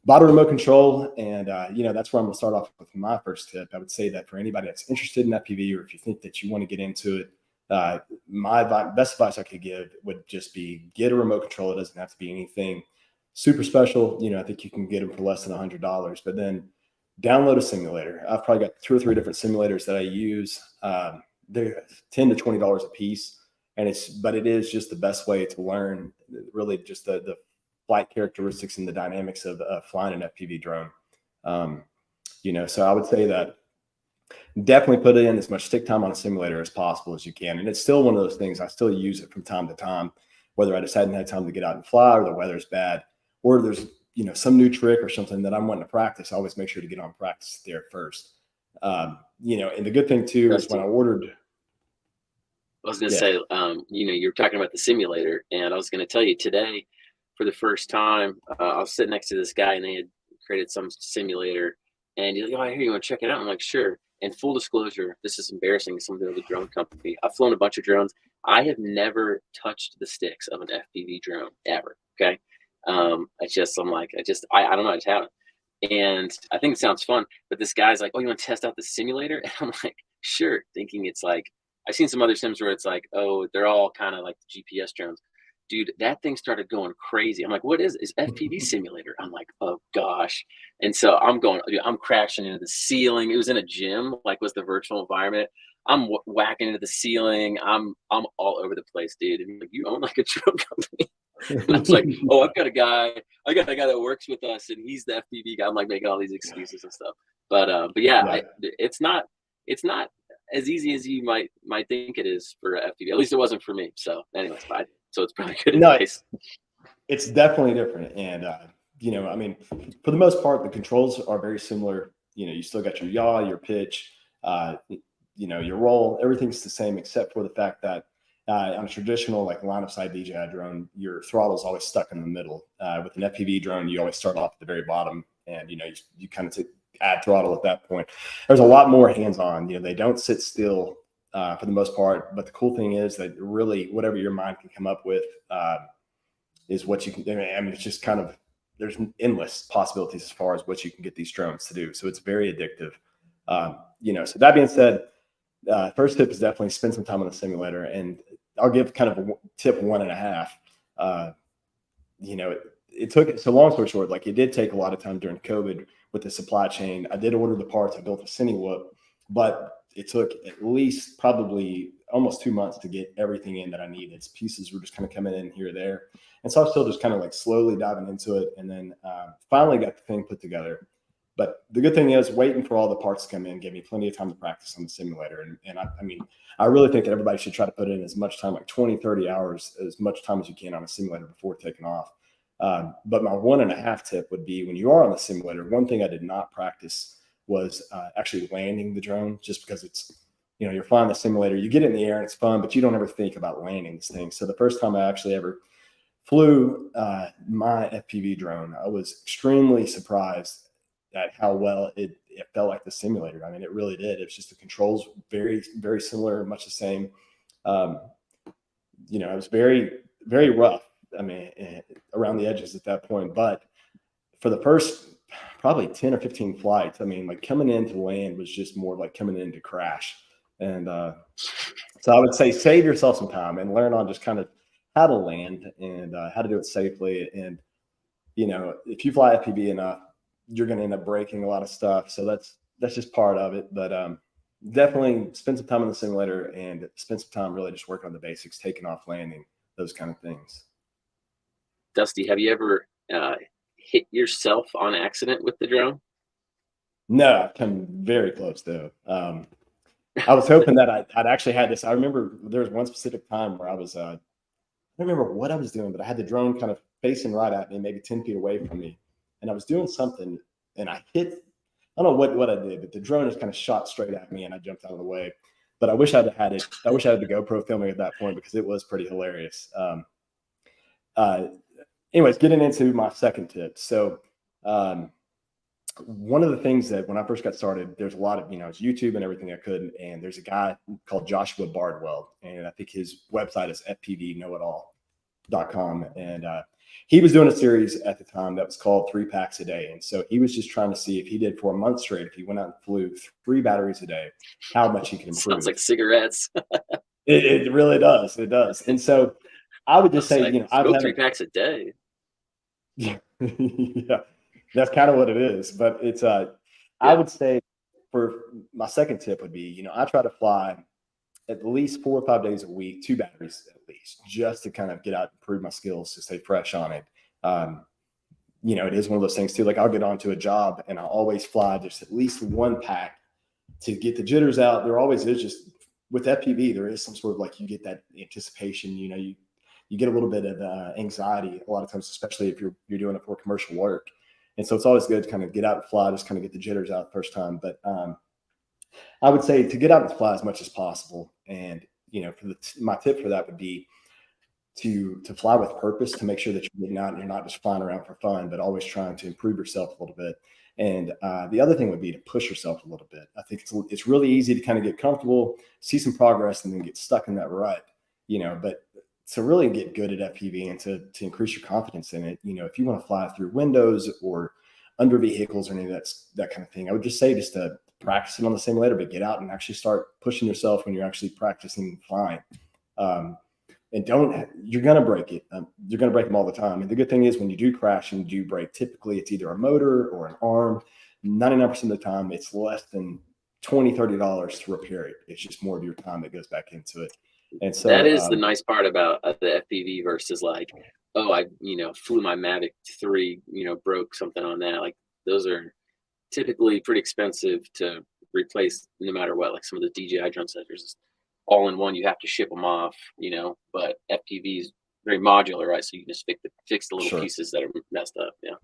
bought a remote control, and that's where I'm going to start off with my first tip. I would say that for anybody that's interested in FPV, or if you think that you want to get into it, my best advice I could give would just be get a remote control. It doesn't have to be anything super special. I think you can get them for less than $100, but then download a simulator. I've probably got 2 or 3 different simulators that I use. They're $10 to $20 a piece. But it is just the best way to learn really just the flight characteristics and the dynamics of flying an FPV drone. So I would say that definitely put in as much stick time on a simulator as possible as you can. And it's still one of those things, I still use it from time to time, whether I just hadn't had time to get out and fly, or the weather's bad, or there's, some new trick or something that I'm wanting to practice. I always make sure to get on practice there first. And the good thing too is when I ordered, I was going to say, you're talking about the simulator, and I was going to tell you today, for the first time, I was sitting next to this guy, and they had created some simulator, and he's like, "Oh, I hear you want to check it out." I'm like, "Sure." And full disclosure, this is embarrassing. Some of the other drone company, I've flown a bunch of drones. I have never touched the sticks of an FPV drone ever. Okay, I don't know, I just haven't. And I think it sounds fun, but this guy's like, "Oh, you want to test out the simulator?" And I'm like, "Sure," thinking it's like, I've seen some other sims where it's like, oh, they're all kind of like the GPS drones. Dude, that thing started going crazy. I'm like, what is FPV simulator? I'm like, oh gosh. And so I'm crashing into the ceiling. It was in a gym, like was the virtual environment. I'm whacking into the ceiling. I'm all over the place, dude. And like, you own like a drone company. And I was like, oh, I got a guy that works with us, and he's the FPV guy. I'm like making all these excuses and stuff. But yeah, it's not as easy as you might think it is for FPV. At least it wasn't for me. So anyways, so it's probably good advice. It's definitely different. And, I mean, for the most part, the controls are very similar. You still got your yaw, your pitch, your roll, everything's the same, except for the fact that On a traditional like line of sight DJI drone, your throttle is always stuck in the middle. With an FPV drone, you always start off at the very bottom, and you kind of add throttle at that point. There's a lot more hands-on. They don't sit still for the most part, but the cool thing is that really whatever your mind can come up with is what you can. I mean, it's just kind of, there's endless possibilities as far as what you can get these drones to do. So it's very addictive. So that being said, first tip is definitely spend some time on the simulator, and I'll give kind of a tip 1.5. It took, so long story short, like it did take a lot of time during COVID with the supply chain. I did order the parts. I built a CineWhoop, but it took at least probably almost 2 months to get everything in that I needed. Pieces were just kind of coming in here or there. And so I was still just kind of like slowly diving into it, and then finally got the thing put together. But the good thing is waiting for all the parts to come in gave me plenty of time to practice on the simulator. And I mean, I really think that everybody should try to put in as much time, like 20, 30 hours, as much time as you can on a simulator before taking off. But my 1.5 tip would be, when you are on the simulator, one thing I did not practice was actually landing the drone, just because it's, you're flying the simulator, you get it in the air and it's fun, but you don't ever think about landing this thing. So the first time I actually ever flew my FPV drone, I was extremely surprised at how well it felt like the simulator. I mean, it really did. It was just the controls very, very similar, much the same. It was very, very rough. I mean, around the edges at that point. But for the first probably 10 or 15 flights, I mean, like coming in to land was just more like coming in to crash. And so I would say save yourself some time and learn on just kind of how to land and how to do it safely. And, if you fly FPV enough, you're going to end up breaking a lot of stuff. So that's just part of it. But definitely spend some time on the simulator and spend some time really just working on the basics, taking off, landing, those kind of things. Dusty, have you ever hit yourself on accident with the drone? No, I've come very close though. I was hoping that I'd actually had this. I remember there was one specific time where I was, I don't remember what I was doing, but I had the drone kind of facing right at me, maybe 10 feet away from me. And I was doing something and I hit, I don't know what I did, but the drone just kind of shot straight at me and I jumped out of the way. But I wish I'd had it. I wish I had the GoPro filming at that point, because it was pretty hilarious. Anyways, getting into my second tip. So one of the things that when I first got started, there's a lot of, it's YouTube and everything I could. And there's a guy called Joshua Bardwell. And I think his website is fpvknowitall.com. And he was doing a series at the time that was called 3 packs a day. And so he was just trying to see if he did for a month straight, if he went out and flew 3 batteries a day, how much he could improve. Sounds like cigarettes. It really does. It does. And so I would just say, I've go had 3 packs a day. Yeah, that's kind of what it is. But it's I would say for my second tip would be, I try to fly at least 4 or 5 days a week, 2 batteries at least, just to kind of get out and improve my skills, to stay fresh on it. It is one of those things too. Like I'll get onto a job and I'll always fly just at least 1 pack to get the jitters out. There always is, just with FPV, there is some sort of like, you get that anticipation, you get a little bit of anxiety a lot of times, especially if you're doing it for commercial work. And so it's always good to kind of get out and fly, just kind of get the jitters out the first time. But I would say to get out and fly as much as possible. And, my tip for that would be to fly with purpose, to make sure that you're getting out and you're not just flying around for fun, but always trying to improve yourself a little bit. And the other thing would be to push yourself a little bit. I think it's really easy to kind of get comfortable, see some progress, and then get stuck in that rut, but to really get good at FPV and to increase your confidence in it, if you want to fly through windows or under vehicles or any of that kind of thing, I would just say just to practice it on the simulator, but get out and actually start pushing yourself when you're actually practicing flying. And you're going to break it. You're going to break them all the time. And the good thing is, when you do crash and you do break, typically it's either a motor or an arm. 99% of the time, it's less than $20, $30 to repair it. It's just more of your time that goes back into it. And so that is the nice part about the FPV versus like, I flew my Mavic 3, broke something on that. Like those are typically pretty expensive to replace no matter what. Like some of the DJI drone setters, all in one, you have to ship them off, but FPV is very modular, right? So you can just fix the little pieces that are messed up. Yeah.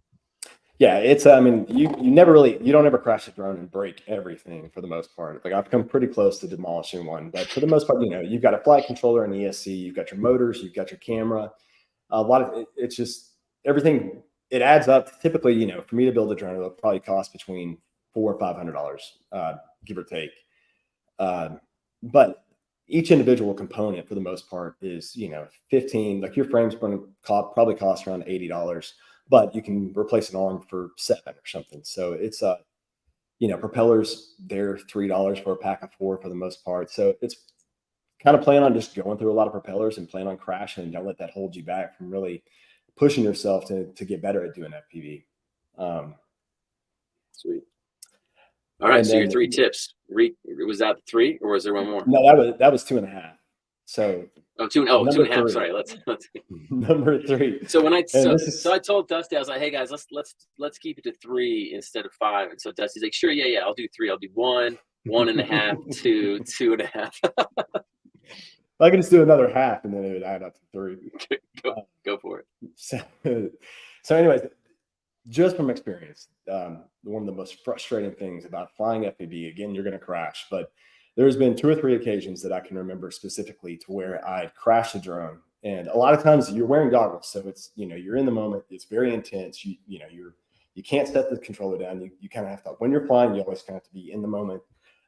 Yeah, it's I mean, you don't ever crash a drone and break everything for the most part. Like I've come pretty close to demolishing one, but for the most part, you've got a flight controller and ESC, you've got your motors, you've got your camera. A lot of it's just everything. It adds up. Typically, for me to build a drone, it'll probably cost between $400 or $500, give or take. But each individual component, for the most part, is 15. Like your frame's going to probably cost around $80, but you can replace an arm for $7 or something. So it's propellers, they're $3 for a pack of 4 for the most part. So it's kind of plan on just going through a lot of propellers and plan on crashing, and don't let that hold you back from really pushing yourself to get better at doing FPV. Sweet. All right. So your 3 tips, was that 3 or was there one more? No, that was 2.5. So 2.5. Sorry. Let's number 3. So I told Dusty, I was like, hey guys, let's keep it to 3 instead of 5. And so Dusty's like, sure, yeah, I'll do 3. I'll do 1, 1.5, 2, 2.5. I can just do another half and then it would add up to 3. Go for it. So anyways, just from experience, one of the most frustrating things about flying FPV, again, you're going to crash, but there's been 2 or 3 occasions that I can remember specifically to where I'd crashed a drone. And a lot of times you're wearing goggles. So it's, you're in the moment. It's very intense. You can't set the controller down. You kind of have to, when you're flying, you always kind of have to be in the moment.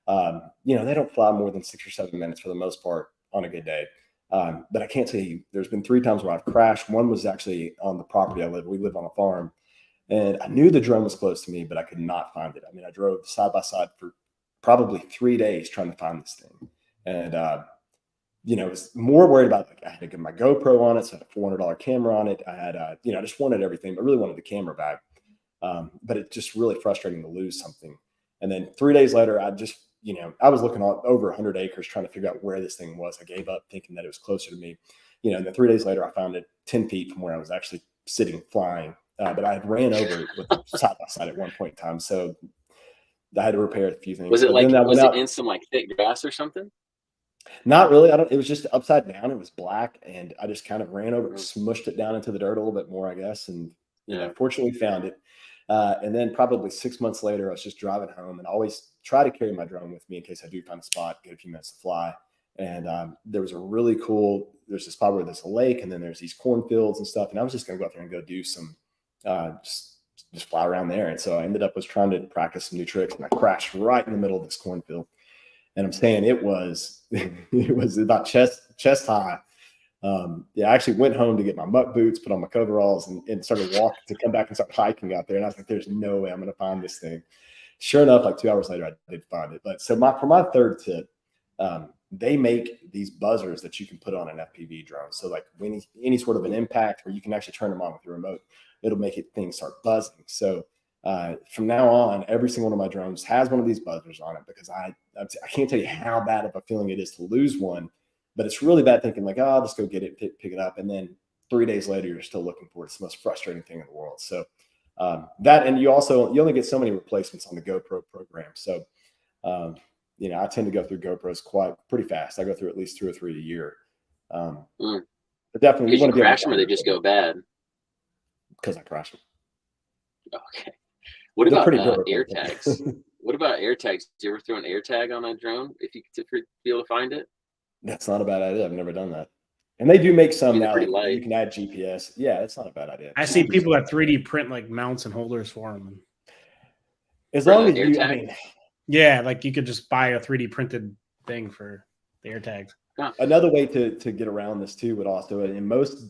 They don't fly more than 6 or 7 minutes for the most part on a good day. But I can't tell you, there's been 3 times where I've crashed. One was actually on the property I live. We live on a farm, and I knew the drone was close to me, but I could not find it. I mean, I drove side by side for probably 3 days trying to find this thing. And, I was more worried about, like, I had to get my GoPro on it. So I had a $400 camera on it. I had, I just wanted everything, but really wanted the camera back. But it's just really frustrating to lose something. And then 3 days later, I just, I was looking on over 100 acres trying to figure out where this thing was. I gave up thinking that it was closer to me, and then 3 days later, I found it 10 feet from where I was actually sitting flying. But I had ran over it with side by side at one point in time. So I had to repair a few things. Was it was it in some thick grass or something? Not really. It was just upside down. It was black. And I just kind of ran over it, smushed it down into the dirt a little bit more, I guess. And, fortunately found it. And then probably 6 months later, I was just driving home, and I always try to carry my drone with me in case I do find a spot, get a few minutes to fly. And there was there's a spot where there's a lake, and then there's these cornfields and stuff. And I was just going to go out there and go do some, just fly around there. And so I ended up trying to practice some new tricks, and I crashed right in the middle of this cornfield. And I'm saying it was about chest high. I actually went home to get my muck boots, put on my coveralls, and started walking to come back and start hiking out there. And I was like, there's no way I'm going to find this thing. Sure enough, like 2 hours later, I did find it. But so for my 3rd tip, they make these buzzers that you can put on an FPV drone. So like when any sort of an impact, where you can actually turn them on with your remote, it'll make things start buzzing. So from now on, every single one of my drones has one of these buzzers on it, because I can't tell you how bad of a feeling it is to lose one. But it's really bad thinking like, I'll just go get it, pick it up. And then 3 days later, you're still looking for it. It's the most frustrating thing in the world. So and you only get so many replacements on the GoPro program. So, I tend to go through GoPros pretty fast. I go through at least 2 or 3 a year. But definitely, you want to crash them, or they just go bad? Because I crash them. Okay. What about air tags? What about air tags? Do you ever throw an air tag on a drone if you could be able to find it? That's not a bad idea. I've never done that. And they do make some now. You can add GPS. Yeah, it's not a bad idea. I see people that 3D print like mounts and holders for them. As long as yeah, like you could just buy a 3D printed thing for the air tags. Another way to get around this too would also, in most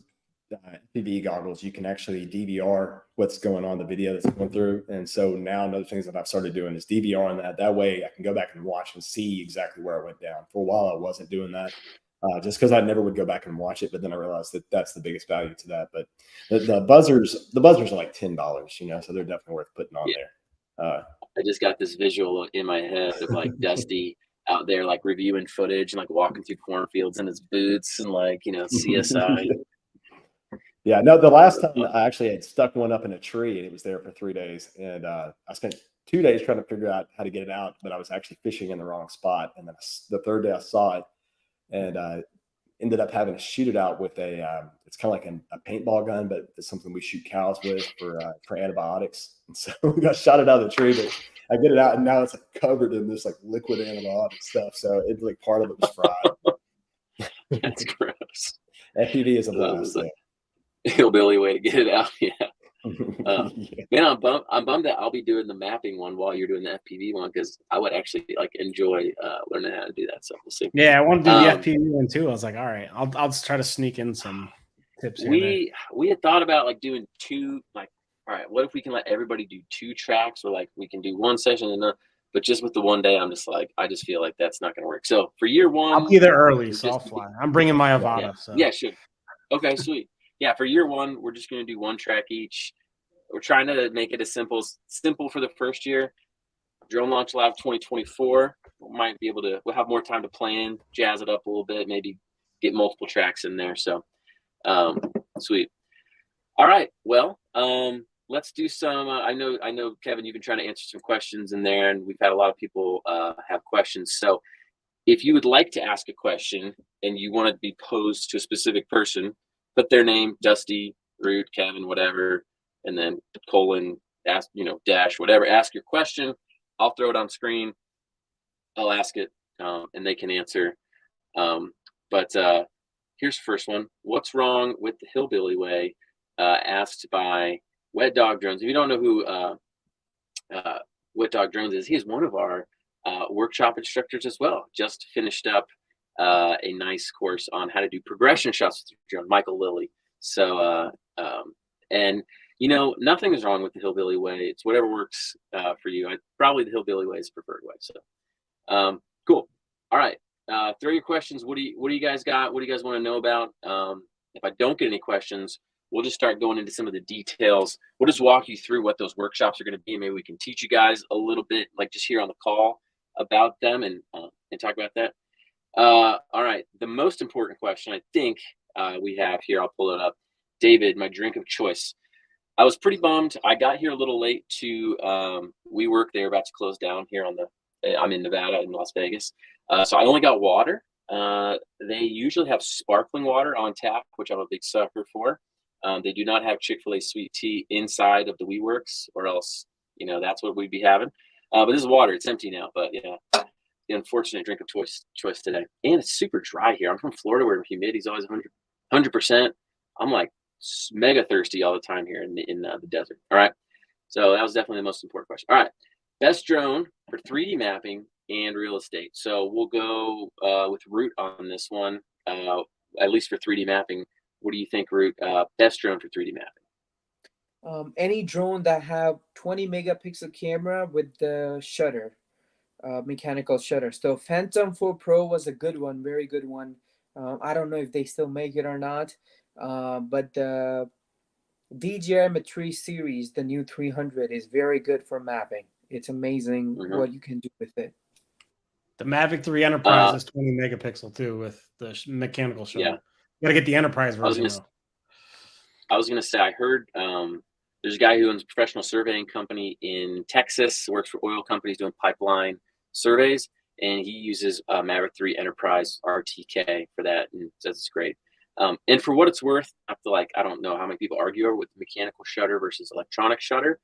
FPV goggles, you can actually DVR what's going on, the video that's going through. And so now another thing that I've started doing is DVR on that. That way I can go back and watch and see exactly where I went down. For a while, I wasn't doing that just because I never would go back and watch it. But then I realized that that's the biggest value to that. But the buzzers are like $10, so they're definitely worth putting on there. I just got this visual in my head of like Dusty out there, like reviewing footage and like walking through cornfields in his boots and like, CSI. Yeah, no, the last time I actually had stuck one up in a tree, and it was there for 3 days. And I spent 2 days trying to figure out how to get it out, but I was actually fishing in the wrong spot. And then the 3rd day I saw it, and ended up having to shoot it out with it's kind of like a paintball gun, but it's something we shoot cows with for antibiotics. And so we got shot it out of the tree, but I get it out and now it's like covered in this like liquid antibiotic stuff. So it's like part of it was fried. That's gross. FPV is a blast. Like hillbilly way to get it out. Yeah. Yeah. Man, I'm bummed that I'll be doing the mapping one while you're doing the FPV one, because I would actually like enjoy learning how to do that. So we'll see. Yeah, I want to do the FPV one too. I was like, all right, I'll just try to sneak in some tips. We had thought about like doing two, like, all right, what if we can let everybody do 2 tracks, or like we can do one session and but just with the one day, I'm just like, I just feel like that's not going to work. So for year 1, I'll be there early, so I'll fly. I'm bringing my Avata. Yeah, so. yeah, sure. Okay, sweet. Yeah, for year 1, we're just going to do 1 track each. We're trying to make it as simple for the first year. Drone Launch Lab 2024. We'll have more time to plan, jazz it up a little bit, maybe get multiple tracks in there. So, sweet. All right. Well, let's do some. I know, Kevin, you've been trying to answer some questions in there, and we've had a lot of people have questions. So, if you would like to ask a question and you want it to be posed to a specific person, put their name, Dusty, Rut, Kevin, whatever, and then colon, ask, dash, whatever. Ask your question. I'll throw it on screen. I'll ask it, and they can answer. But here's the first one. What's wrong with the hillbilly way? Asked by Wet Dog Drones. If you don't know who Wet Dog Drones is, he is one of our workshop instructors as well. Just finished up a nice course on how to do progression shots with your drone, Michael Lilly. So, and nothing is wrong with the hillbilly way. It's whatever works for you. Probably the hillbilly way is the preferred way. So, cool. All right. Throw your questions. What do you guys got? What do you guys want to know about? If I don't get any questions, we'll just start going into some of the details. We'll just walk you through what those workshops are going to be. Maybe we can teach you guys a little bit, like just here on the call, about them and talk about that. All right. The most important question I think we have here, I'll pull it up. David, my drink of choice. I was pretty bummed. I got here a little late to WeWork. They were about to close down here I'm in Nevada, in Las Vegas. So I only got water. They usually have sparkling water on tap, which I'm a big sucker for. They do not have Chick-fil-A sweet tea inside of the WeWorks, or else, that's what we'd be having. But this is water. It's empty now, but yeah, the unfortunate drink of choice today. And it's super dry here. I'm from Florida, where humidity is always 100%. I'm like mega thirsty all the time here in the desert. All right. So that was definitely the most important question. All right. Best drone for 3D mapping and real estate. So we'll go with Rut on this one, at least for 3D mapping. What do you think, Rut? Best drone for 3D mapping? Any drone that have 20 megapixel camera with the shutter, mechanical shutter. So Phantom 4 Pro was a good one, very good one. I don't know if they still make it or not, but the DJI Matrix series, the new 300, is very good for mapping. It's amazing what you can do with it. The Mavic 3 Enterprise is 20 megapixel too, with the mechanical shutter. Yeah. You got to get the Enterprise version. I was going to say, I heard there's a guy who owns a professional surveying company in Texas, works for oil companies doing pipeline surveys, and he uses Mavic 3 Enterprise RTK for that, and says it's great. And for what it's worth, I don't know how many people argue over with mechanical shutter versus electronic shutter.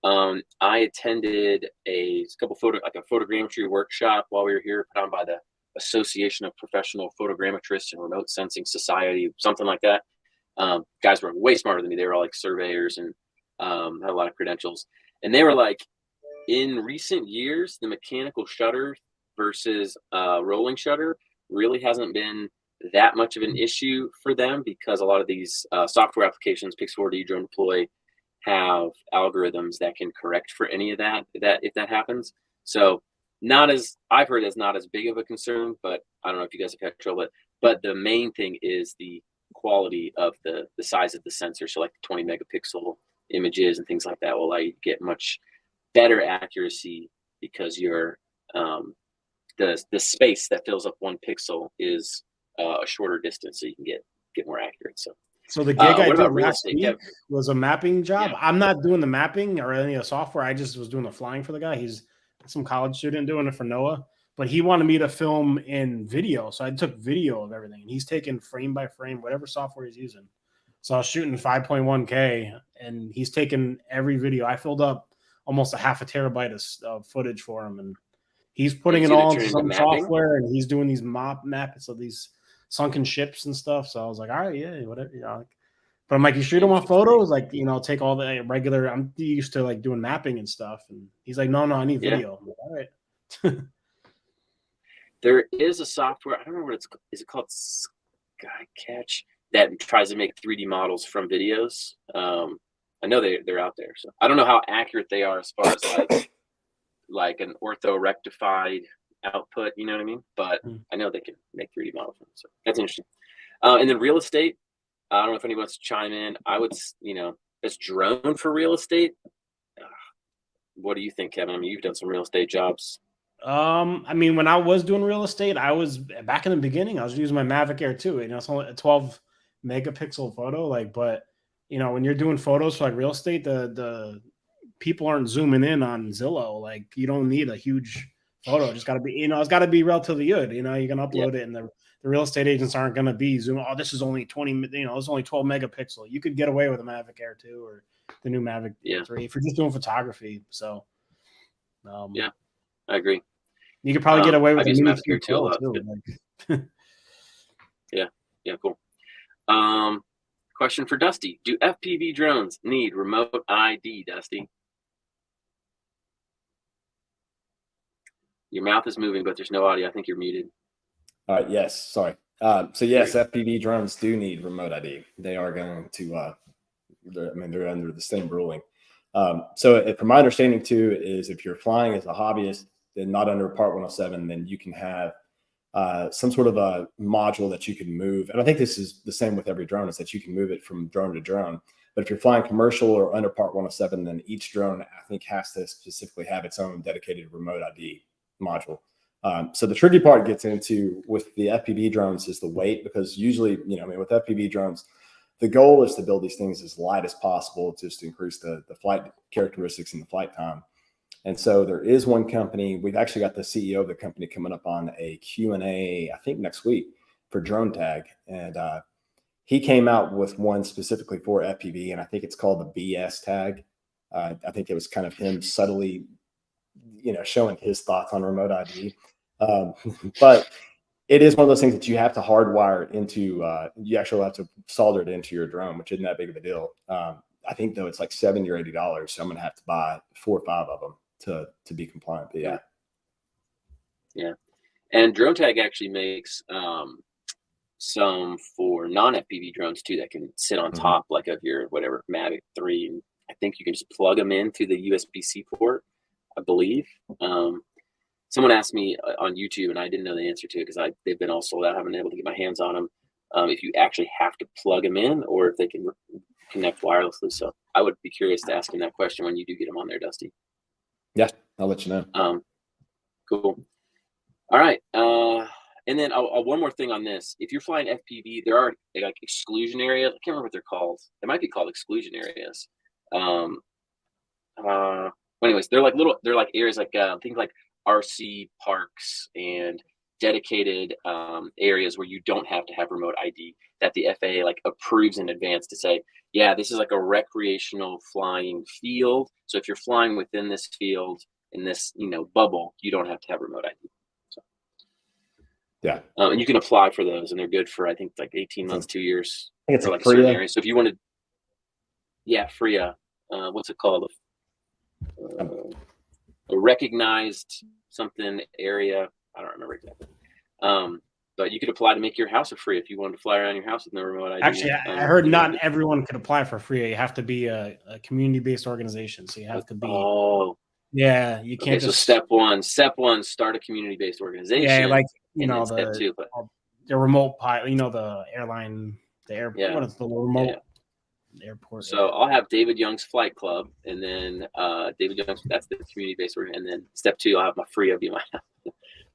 I attended a photogrammetry workshop while we were here, put on by the Association of Professional Photogrammetrists and Remote Sensing Society, something like that. Guys were way smarter than me. They were all like surveyors and had a lot of credentials. And they were like, in recent years, the mechanical shutter versus rolling shutter really hasn't been that much of an issue for them, because a lot of these software applications, Pix4D, Drone Deploy, have algorithms that can correct for any of that if that happens. So I've heard it's not as big of a concern, but I don't know if you guys have had trouble. But the main thing is the quality of the size of the sensor. So like 20 megapixel images and things like that will allow you to get much better accuracy, because your the space that fills up 1 pixel is a shorter distance, so you can get more accurate. So the gig I did last week was a mapping job. Yeah. I'm not doing the mapping or any of the software. I just was doing the flying for the guy. He's some college student doing it for NOAA. but he wanted me to film in video. So I took video of everything. And he's taking frame by frame, whatever software he's using. So I was shooting 5.1K and he's taken every video. I filled up almost a half a terabyte of footage for him. And he's putting it all into some software and he's doing these maps of these sunken ships and stuff. So I was like, all right, yeah, whatever, you know. But I'm like, you sure you don't want photos? Like, you know, take all the regular, I'm used to like doing mapping and stuff. And he's like, no, I need video. I'm like, all right. There is a software, I don't remember what is it called Skycatch, that tries to make 3D models from videos. I know they're out there. So I don't know how accurate they are as far as like an ortho-rectified output, you know what I mean? But I know they can make 3D models from it. So that's interesting. And then real estate, I don't know if anyone wants to chime in. I would, you know, as drone for real estate. What do you think, Kevin? I mean, you've done some real estate jobs. I mean, when I was doing real estate, I was back in the beginning, I was using my Mavic Air 2. You know, it's only a 12 megapixel photo. Like, but you know, when you're doing photos for like real estate, the people aren't zooming in on Zillow. Like, you don't need a huge photo. It just got to be, you know, it's got to be relatively good. You know, you can upload it, and the real estate agents aren't going to be zooming. Oh, this is only 20. You know, it's only 12 megapixel. You could get away with a Mavic Air 2 or the new Mavic 3 if you're just doing photography. So, yeah, I agree. You could probably get away with the Mavic Air 2 a lot. Yeah, cool. Question for Dusty: do FPV drones need remote ID, Dusty? Your mouth is moving, but there's no audio. I think you're muted. All right. Yes. Sorry. So yes, FPV drones do need remote ID. They are going to. They're under the same ruling. So from my understanding too, is if you're flying as a hobbyist and not under Part 107, then you can have some sort of a module that you can move. And I think this is the same with every drone, is that you can move it from drone to drone. But if you're flying commercial or under Part 107, then each drone, I think, has to specifically have its own dedicated remote ID module. So the tricky part gets into with the FPV drones is the weight, because usually, you know, I mean, with FPV drones, the goal is to build these things as light as possible, just to increase the flight characteristics and the flight time. And so there is one company, we've actually got the CEO of the company coming up on a Q&A, I think next week, for drone tag. And he came out with one specifically for FPV, and I think it's called the BS tag. I think it was kind of him subtly, you know, showing his thoughts on remote ID. But it is one of those things that you have to hardwire into, you actually have to solder it into your drone, which isn't that big of a deal. I think though it's like $70 or $80. So I'm going to have to buy 4 or 5 of them to be compliant. But yeah. And drone tag actually makes some for non-FPV drones too, that can sit on top like of your whatever Mavic 3. And I think you can just plug them in through the USB-C port, I believe. Someone asked me on YouTube, and I didn't know the answer to it because they've been all sold out. I haven't been able to get my hands on them. If you actually have to plug them in, or if they can connect wirelessly. So I would be curious to ask him that question when you do get them on there, Dusty. Yeah, I'll let you know. Cool. All right. And then one more thing on this. If you're flying FPV, there are like exclusion areas. I can't remember what they're called. They might be called exclusion areas. Anyways, they're like areas like things like RC parks and dedicated areas where you don't have to have remote ID, that the FAA like approves in advance to say, yeah, this is like a recreational flying field. So if you're flying within this field in this, you know, bubble, you don't have to have remote ID. So yeah, and you can apply for those, and they're good for I think like 18 months, 2 years. I think it's for like certain areas. So if you wanted, FRIA, what's it called? A recognized something area. I don't remember exactly. But you could apply to make your house a free if you wanted to fly around your house with no remote ID. Actually, I heard not everyone could apply for free. You have to be a community-based organization. So you have to be. Oh. Yeah, you can't just. So step one, start a community-based organization. Yeah, like you know step 2, the remote pilot. You know the airline, the airport. Yeah. What is the remote airport? So I'll have David Young's Flight Club, and then David Young's, that's the community-based organization. And then step 2, I'll have my free be my house.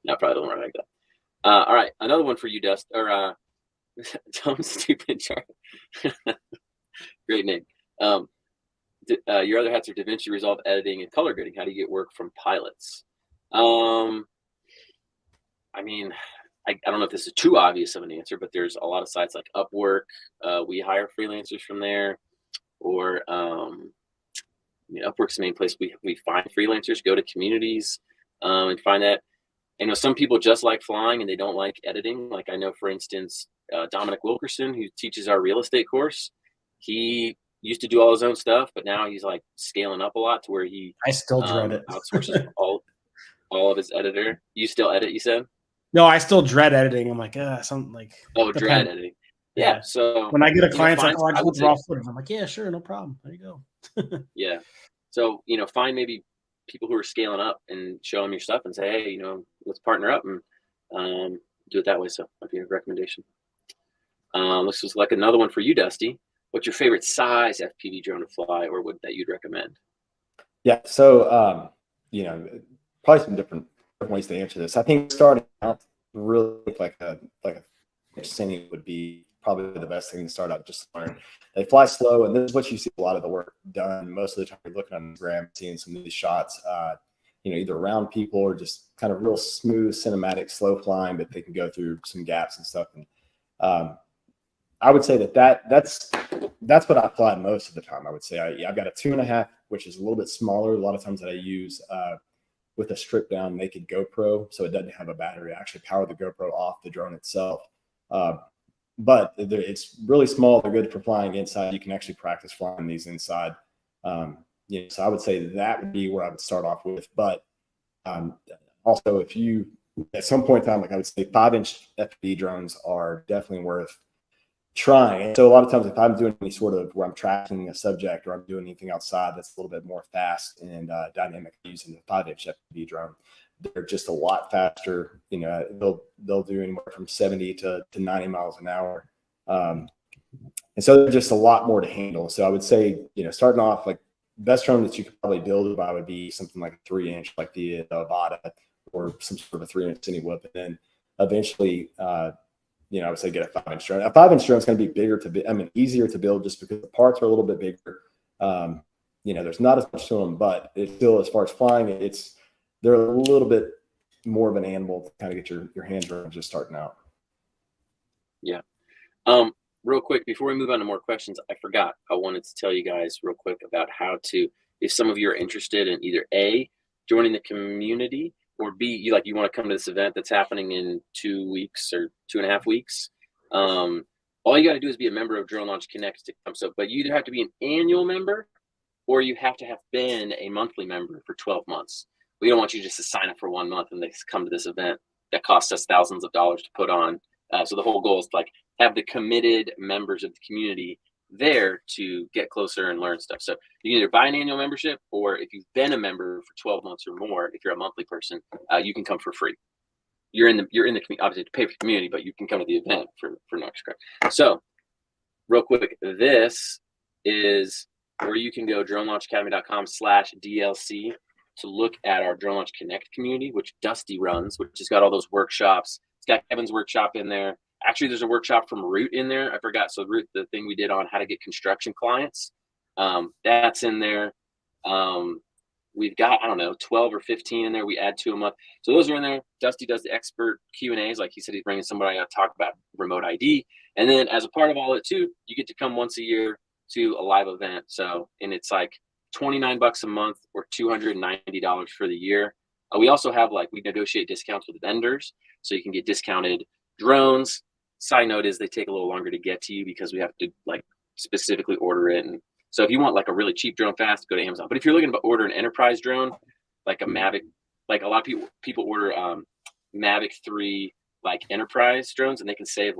No, probably don't work like that. All right, another one for you, Dust, or Tom Stupid Charlie. Great name. Your other hats are DaVinci Resolve editing and color grading. How do you get work from pilots? I mean, I don't know if this is too obvious of an answer, but there's a lot of sites like Upwork. We hire freelancers from there, or I mean, Upwork's the main place we find freelancers. Go to communities and find that. I know some people just like flying and they don't like editing. Like I know, for instance, Dominic Wilkerson, who teaches our real estate course, he used to do all his own stuff, but now he's like scaling up a lot to where he I still dread it. outsources all of his editor. You still edit, you said? No, I still dread editing. I'm like, something like dread editing. Yeah. So when I get a client, like, I want raw footage. I'm like, yeah, sure, no problem. There you go. Yeah. So, find maybe people who are scaling up and show them your stuff and say, hey, let's partner up and do it that way. So might be a recommendation. Let's just like another one for you, Dusty. What's your favorite size FPV drone to fly, or that you'd recommend? Yeah. So, probably some different ways to answer this. I think starting out really like a Cine would be probably the best thing to start out. Just learn. They fly slow, and this is what you see a lot of the work done. Most of the time, you're looking on Instagram, seeing some of these shots, either around people or just kind of real smooth, cinematic, slow flying, but they can go through some gaps and stuff. And I would say that's what I fly most of the time. I would say I've got a 2.5, which is a little bit smaller. A lot of times that I use with a stripped down naked GoPro, so it doesn't have a battery. I actually power the GoPro off the drone itself. But it's really small. They're good for flying inside. You can actually practice flying these inside. So I would say that would be where I would start off with. But also, if you at some point in time, like I would say, 5-inch FPV drones are definitely worth trying. And so a lot of times, if I'm doing any sort of where I'm tracking a subject or I'm doing anything outside that's a little bit more fast and dynamic using the 5-inch FPV drone, they're just a lot faster. They'll do anywhere from 70 to 90 miles an hour. And so they're just a lot more to handle. So I would say, starting off, like best drone that you could probably build by would be something like a 3-inch, like the Avata, or some sort of a 3-inch Cine Whip. And then eventually, I would say get a 5-inch drone. A 5-inch drone is going to be easier to build just because the parts are a little bit bigger. There's not as much to them, but it's still, as far as flying, they're a little bit more of an animal to kind of get your hands around just starting out. Yeah. Real quick, before we move on to more questions, I forgot. I wanted to tell you guys real quick about how to, if some of you are interested in either A, joining the community, or B, you want to come to this event that's happening in 2 weeks or 2.5 weeks. All you got to do is be a member of Drone Launch Connect to come. So, but you either have to be an annual member or you have to have been a monthly member for 12 months. We don't want you just to sign up for 1 month and they come to this event that costs us thousands of dollars to put on. So the whole goal is to have the committed members of the community there to get closer and learn stuff. So you can either buy an annual membership, or if you've been a member for 12 months or more, if you're a monthly person, you can come for free. You're in the community, obviously to pay for the community, but you can come to the event for no extra. So real quick, this is where you can go, dronelaunchacademy.com/DLC, to look at our Drone Launch Connect community, which Dusty runs, which has got all those workshops. It's got Kevin's workshop in there. Actually, there's a workshop from Rut in there. I forgot. So Rut, the thing we did on how to get construction clients, that's in there. We've got, 12 or 15 in there. We add 2 a month. So those are in there. Dusty does the expert Q&As. Like he said, he's bringing somebody out to talk about remote ID. And then as a part of all it too, you get to come once a year to a live event. So, and it's like $29 a month or $290 for the year. We also have we negotiate discounts with vendors, so you can get discounted drones. Side note is they take a little longer to get to you because we have to specifically order it. And so if you want a really cheap drone fast, go to Amazon. But if you're looking to order an enterprise drone, like a Mavic, a lot of people order Mavic 3 enterprise drones, and they can save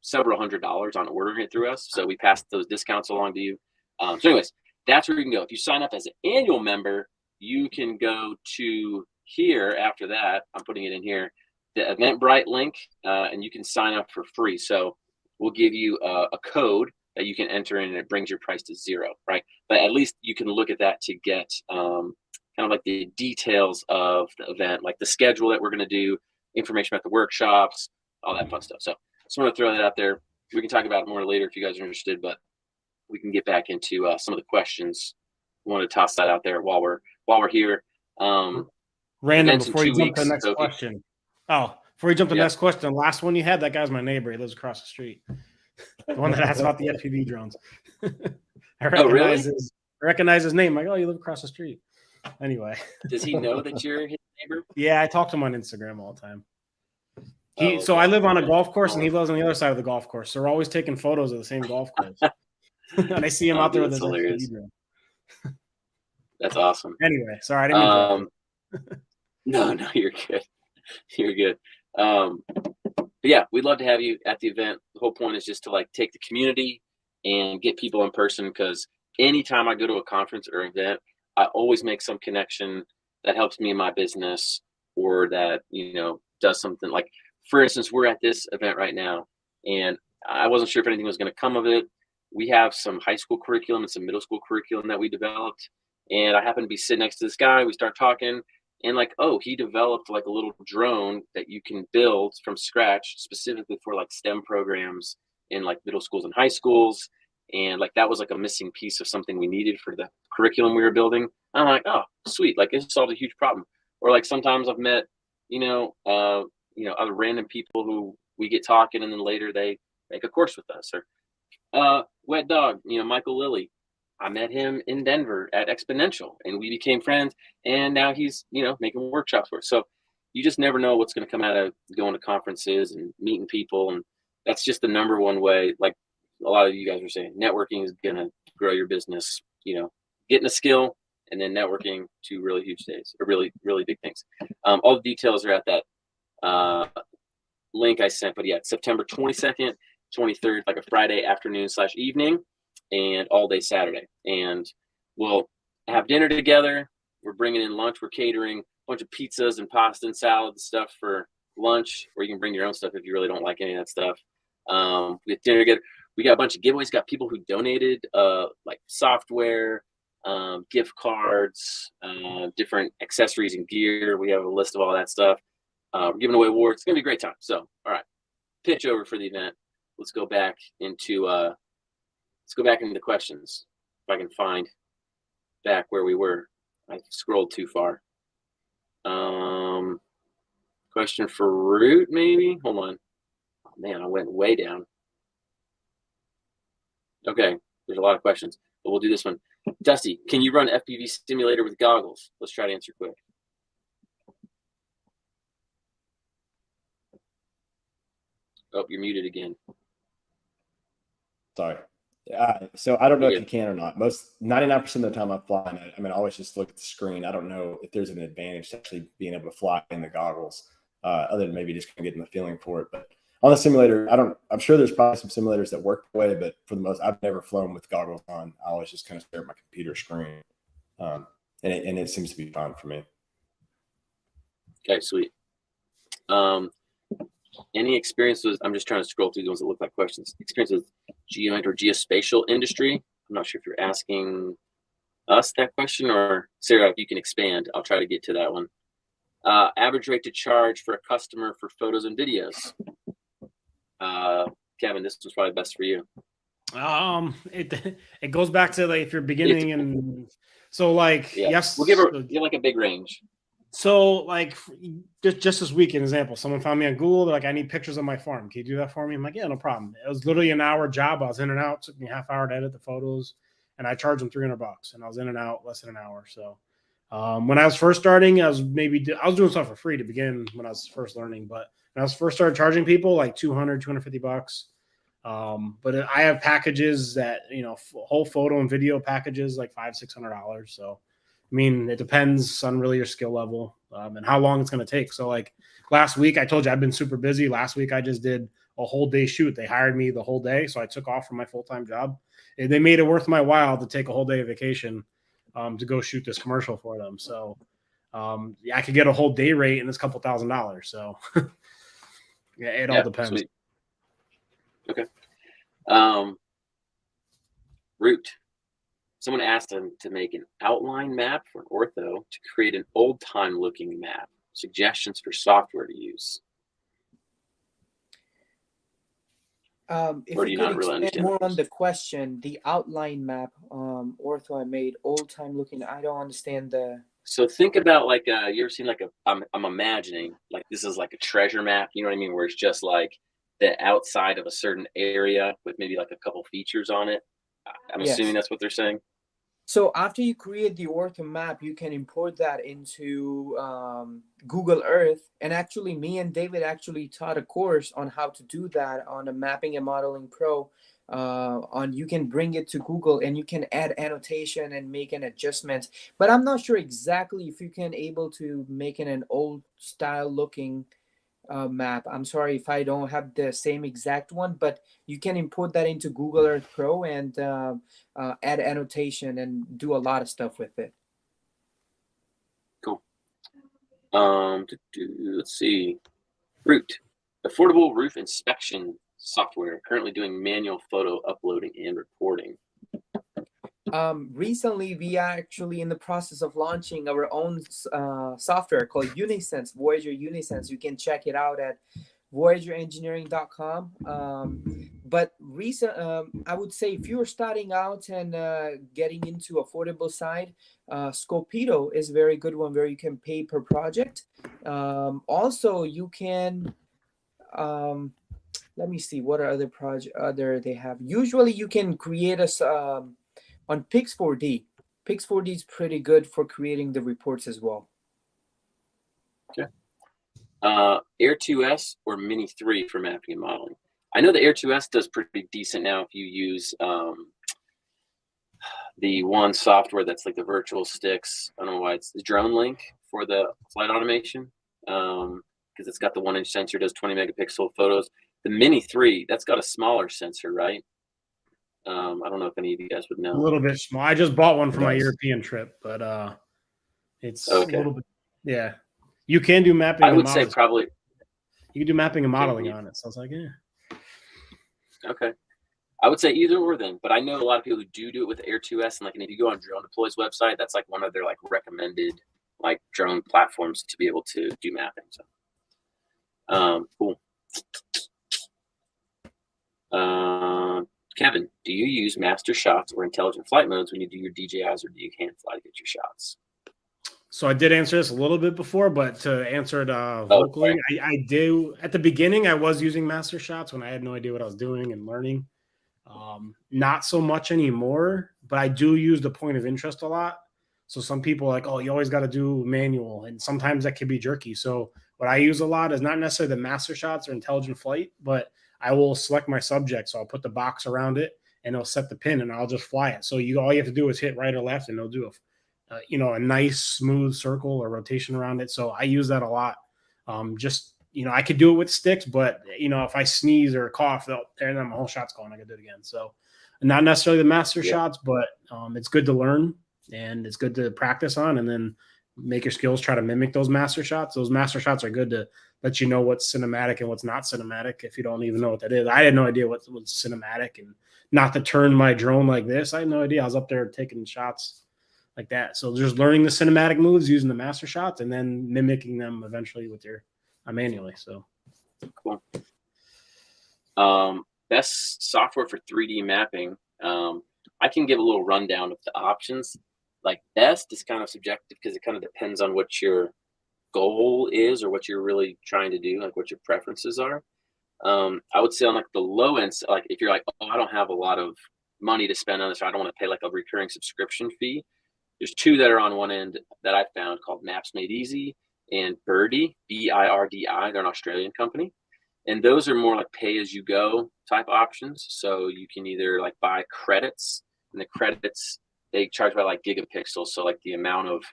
several $100s on ordering it through us. So we pass those discounts along to you. So anyways, that's where you can go. If you sign up as an annual member, you can go to here after that. I'm putting it in here, the Eventbrite link, and you can sign up for free. So we'll give you a code that you can enter in, and it brings your price to $0, right? But at least you can look at that to get the details of the event, the schedule that we're going to do, information about the workshops, all that fun stuff. So just want to throw that out there. We can talk about it more later if you guys are interested, but we can get back into some of the questions. I want to toss that out there while we're here. Random, before you jump to the next question. Oh, Before you jump to the next question, the last one you had, that guy's my neighbor. He lives across the street. The one that asked about the FPV drones. I recognize his name. Like, oh, you live across the street. Anyway. Does he know that you're his neighbor? Yeah, I talk to him on Instagram all the time. So I live on a golf course, and he lives on the other side of the golf course. So we're always taking photos of the same golf course. And I see him out there with his FPV drone. That's awesome. Anyway, sorry, I didn't mean No, you're good. You're good. But yeah, we'd love to have you at the event. The whole point is just to like take the community and get people in person, because anytime I go to a conference or event, I always make some connection that helps me in my business, or that, you know, does something. Like, for instance, we're at this event right now, and I wasn't sure if anything was going to come of it. We have some high school curriculum and some middle school curriculum that we developed, and I happen to be sitting next to this guy. We start talking, and like, oh, he developed like a little drone that you can build from scratch specifically for like STEM programs in like middle schools and high schools. And like, that was like a missing piece of something we needed for the curriculum we were building. I'm like, oh, sweet. Like, it solved a huge problem. Or like, sometimes I've met, other random people who we get talking, and then later they make a course with us. Or Wet Dog, Michael Lilly. I met him in Denver at Exponential, and we became friends, and now he's, making workshops for us. So you just never know what's going to come out of going to conferences and meeting people. And that's just the number one way. Like a lot of you guys were saying, networking is going to grow your business, getting a skill and then networking to really huge days, or really, really big things. All the details are at that link I sent, but yeah, it's September 22nd, 23rd, like a Friday afternoon/evening, and all day Saturday. And we'll have dinner together. We're bringing in lunch. We're catering a bunch of pizzas and pasta and salad and stuff for lunch, or you can bring your own stuff if you really don't like any of that stuff. We have dinner together. We got a bunch of giveaways. Got people who donated like software, gift cards, different accessories and gear. We have a list of all that stuff. We're giving away awards. It's gonna be a great time. So, all right, pitch over for the event. Let's go back into the questions. If I can find back where we were. I scrolled too far. Question for Root, maybe? Hold on. Oh man, I went way down. Okay, there's a lot of questions, but we'll do this one. Dusty, can you run FPV simulator with goggles? Let's try to answer quick. Oh, you're muted again. Sorry. So I don't know if you can or not. 99% of the time I'm flying it, I always just look at the screen. I don't know if there's an advantage to actually being able to fly in the goggles, other than maybe just kind of getting the feeling for it. But on the simulator, I'm sure there's probably some simulators that work the way, but for the most, I've never flown with goggles on. I always just kind of stare at my computer screen, and it seems to be fine for me. Okay, sweet. Any experience with, I'm just trying to scroll through the ones that look like questions. Experience with geoint or geospatial industry? I'm not sure if you're asking us that question, or Sarah, if you can expand, I'll try to get to that one. Average rate to charge for a customer for photos and videos. Kevin, this was probably best for you. It goes back to like if you're beginning, and so like yes, we'll give like a big range. So like just this week, an example, someone found me on Google. They're like, I need pictures of my farm. Can you do that for me? I'm like, yeah, no problem. It was literally an hour job. I was in and out. It took me a half hour to edit the photos, and I charged them $300, and I was in and out less than an hour. So when I was first starting, I was doing stuff for free to begin when I was first learning, but when I was first started charging people like $250. But I have packages that, whole photo and video packages, like $500-$600. So, it depends on really your skill level, and how long it's going to take. So like last week, I told you I've been super busy. Last week, I just did a whole day shoot. They hired me the whole day. So I took off from my full-time job. And they made it worth my while to take a whole day of vacation, to go shoot this commercial for them. So I could get a whole day rate, and it's a couple $1,000s. So yeah, it all depends. Sweet. Okay. Root. Someone asked them to make an outline map for an ortho to create an old-time looking map. Suggestions for software to use. If or do you not really understand more on the question, the outline map, ortho I made old-time looking. I don't understand the So think about like you ever seen like I'm imagining like this is like a treasure map, you know what I mean, where it's just like the outside of a certain area with maybe like a couple features on it. I'm assuming Yes. that's what they're saying. So after you create the ortho map, you can import that into Google Earth. And actually, me and David actually taught a course on how to do that on a Mapping and Modeling Pro. On you can bring it to Google and you can add annotation and make an adjustment. But I'm not sure exactly if you can able to make it an old style looking map. I'm sorry if I don't have the same exact one, but you can import that into Google Earth Pro and add annotation and do a lot of stuff with it. Cool. Let's see. Root, affordable roof inspection software, currently doing manual photo uploading and reporting. Recently, we are actually in the process of launching our own software called Unisense, Voyager Unisense. You can check it out at voyagerengineering.com. But I would say if you're starting out and getting into affordable side, Scopedo is a very good one where you can pay per project. Also, you can, let me see, what are other they have. Usually you can create a, on Pix4D. Pix4D is pretty good for creating the reports as well. Okay. Air2S or Mini 3 for mapping and modeling. I know the Air2S does pretty decent now if you use the one software that's like the virtual sticks. I don't know why it's the Drone Link for the flight automation, because it's got the 1-inch sensor, does 20 megapixel photos. The Mini 3, that's got a smaller sensor, right? I don't know if any of you guys would know. A little bit small. I just bought one for my European trip, but it's okay. A little bit. Yeah, you can do mapping. I would say probably you can do mapping and modeling on it. So it's like, yeah. Okay. I would say either or then, but I know a lot of people who do it with Air2S, and like, and if you go on Drone Deploy's website, that's like one of their like recommended like drone platforms to be able to do mapping. So, cool. Kevin, do you use master shots or intelligent flight modes when you do your DJIs, or do you hand fly to get your shots? So I did answer this a little bit before, but to answer it vocally, I do. At the beginning, I was using master shots when I had no idea what I was doing and learning. Not so much anymore, but I do use the point of interest a lot. So some people are like, oh, you always got to do manual, and sometimes that can be jerky. So what I use a lot is not necessarily the master shots or intelligent flight, but I will select my subject. So I'll put the box around it and it'll set the pin and I'll just fly it. So all you have to do is hit right or left and it'll do a nice smooth circle or rotation around it. So I use that a lot. I could do it with sticks, but if I sneeze or cough, and then my whole shot's gone, I could do it again. So not necessarily the master shots, but it's good to learn and it's good to practice on, and then make your skills try to mimic those master shots. Those master shots are good to let you know what's cinematic and what's not cinematic if you don't even know what that is. I had no idea what's cinematic, and not to turn my drone like this. I had no idea. I was up there taking shots like that. So just learning the cinematic moves using the master shots and then mimicking them eventually with your manually. So cool. Best software for 3D mapping. I can give a little rundown of the options. Like best is kind of subjective because it kind of depends on what your goal is or what you're really trying to do, like what your preferences are. I would say on like the low end, like if you're like, oh, I don't have a lot of money to spend on this, or I don't want to pay like a recurring subscription fee. There's two that are on one end that I found called Maps Made Easy and Birdie, B-I-R-D-I. They're an Australian company. And those are more like pay as you go type options. So you can either like buy credits, and the credits, they charge by like gigapixels. So like the amount of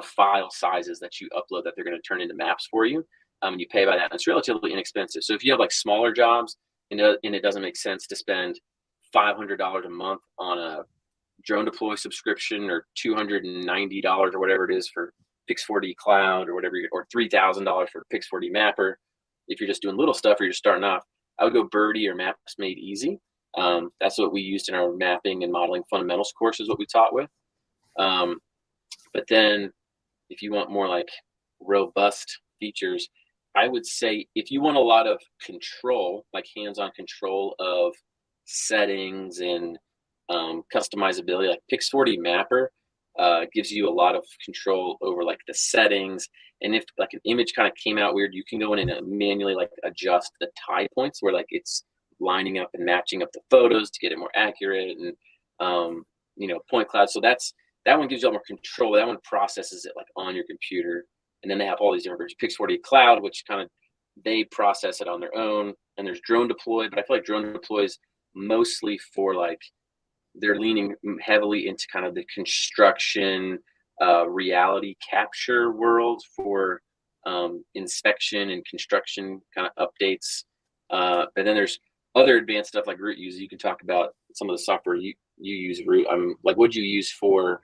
file sizes that you upload that they're going to turn into maps for you. And you pay by that. And it's relatively inexpensive. So if you have like smaller jobs and it doesn't make sense to spend $500 a month on a Drone Deploy subscription, or $290 or whatever it is for Pix4D Cloud, or whatever, or $3,000 for Pix4D Mapper. If you're just doing little stuff or you're just starting off, I would go Birdie or Maps Made Easy. That's what we used in our mapping and modeling fundamentals course, is what we taught with. But then if you want more like robust features, I would say if you want a lot of control, like hands-on control of settings and customizability, like Pix4D Mapper gives you a lot of control over like the settings. And if like an image kind of came out weird, you can go in and manually like adjust the tie points where like it's lining up and matching up the photos to get it more accurate, and point cloud. So that one gives you a lot more control. That one processes it like on your computer. And then they have all these different versions. Pix4D Cloud, which kind of they process it on their own. And there's Drone Deploy, but I feel like Drone Deploy is mostly for like, they're leaning heavily into kind of the construction reality capture world for inspection and construction kind of updates. But then there's other advanced stuff like Root uses. You can talk about some of the software you use, Root. Like, what'd you use for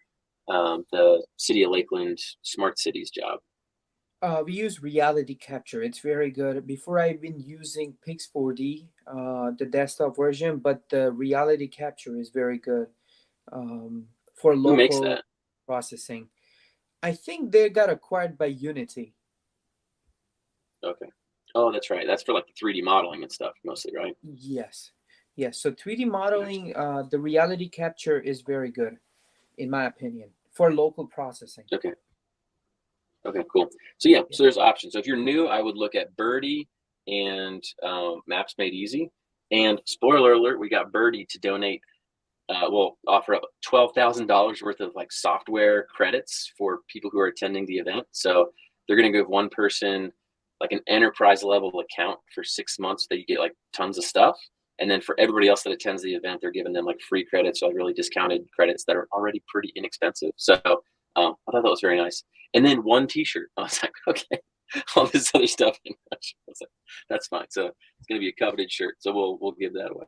the City of Lakeland Smart Cities job? We use reality capture. It's very good. Before, I've been using Pix4D, the desktop version, but the reality capture is very good for local Who makes that? processing. I think they got acquired by Unity. Okay. Oh, that's right. That's for like the 3D modeling and stuff mostly, right? Yes. So 3D modeling, the reality capture is very good, in my opinion, for local processing. Okay, cool. So yeah, so there's options. So if you're new, I would look at Birdie and Maps Made Easy. And spoiler alert, we got Birdie to donate. We'll offer up $12,000 worth of like software credits for people who are attending the event. So they're going to give one person like an enterprise level account for 6 months that you get like tons of stuff. And then for everybody else that attends the event, they're giving them like free credits, so like really discounted credits that are already pretty inexpensive. So I thought that was very nice. And then one T-shirt. I was like, okay, all this other stuff. I was like, that's fine. So it's going to be a coveted shirt. So we'll give that away.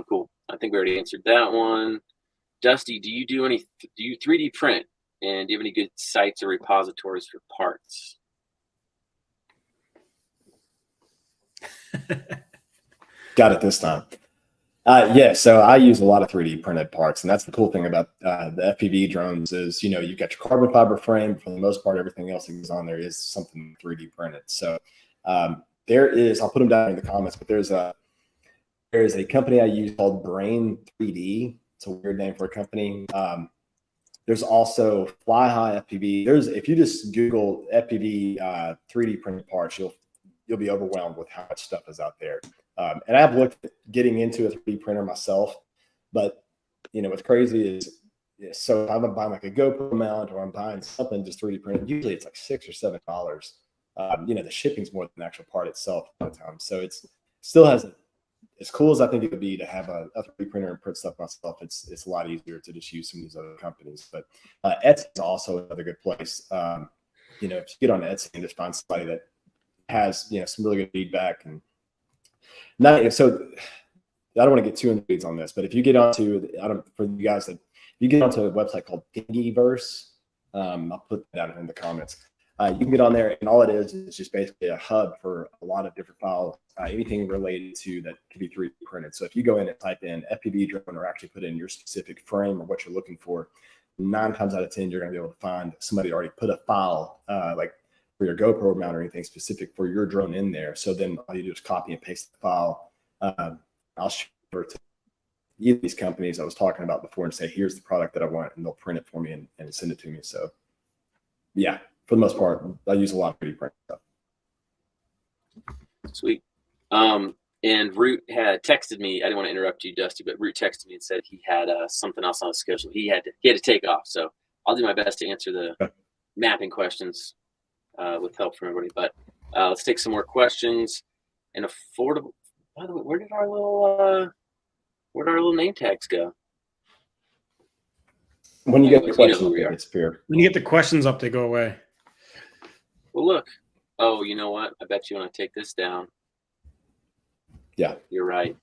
Cool. I think we already answered that one. Dusty, do you 3D print? And do you have any good sites or repositories for parts? Got it this time. Yeah, so I use a lot of 3D printed parts, and that's the cool thing about the FPV drones is, you've got your carbon fiber frame. For the most part, everything else that goes on there is something 3D printed. So there is, I'll put them down in the comments, but there's a company I use called Brain 3D. It's a weird name for a company. There's also Fly High FPV. If you just Google FPV 3D printed parts, you'll be overwhelmed with how much stuff is out there. And I've looked at getting into a 3D printer myself, but what's crazy is, so if I'm buying like a GoPro mount or I'm buying something just 3D printed, usually it's like $6 or $7. The shipping's more than the actual part itself a lot of times. So it still has, as cool as I think it would be to have a 3D printer and print stuff myself, it's a lot easier to just use some of these other companies. But Etsy is also another good place. If you get on Etsy and just find somebody that has some really good feedback, and so I don't want to get too into the weeds on this, but if you get onto, for you guys that you get onto a website called Thingiverse, I'll put that down in the comments. You can get on there, and all it is just basically a hub for a lot of different files, anything related to that can be 3D printed. So if you go in and type in FPV drone or actually put in your specific frame or what you're looking for, 9 times out of 10 you're going to be able to find somebody already put a file like for your GoPro mount or anything specific for your drone in there. So then all you do is copy and paste the file. I'll share it to either of these companies I was talking about before and say, here's the product that I want, and they'll print it for me and send it to me. So yeah, for the most part, I use a lot of 3D print stuff. Sweet. And Root had texted me. I didn't want to interrupt you, Dusty, but Root texted me and said he had something else on the schedule. He had to take off. So I'll do my best to answer the mapping questions with help from everybody. But let's take some more questions. And affordable. By the way, where did our little name tags go? When you get the questions, they disappear. When you get the questions up, they go away. Well, look. Oh, you know what? I bet you when I take this down. Yeah, you're right.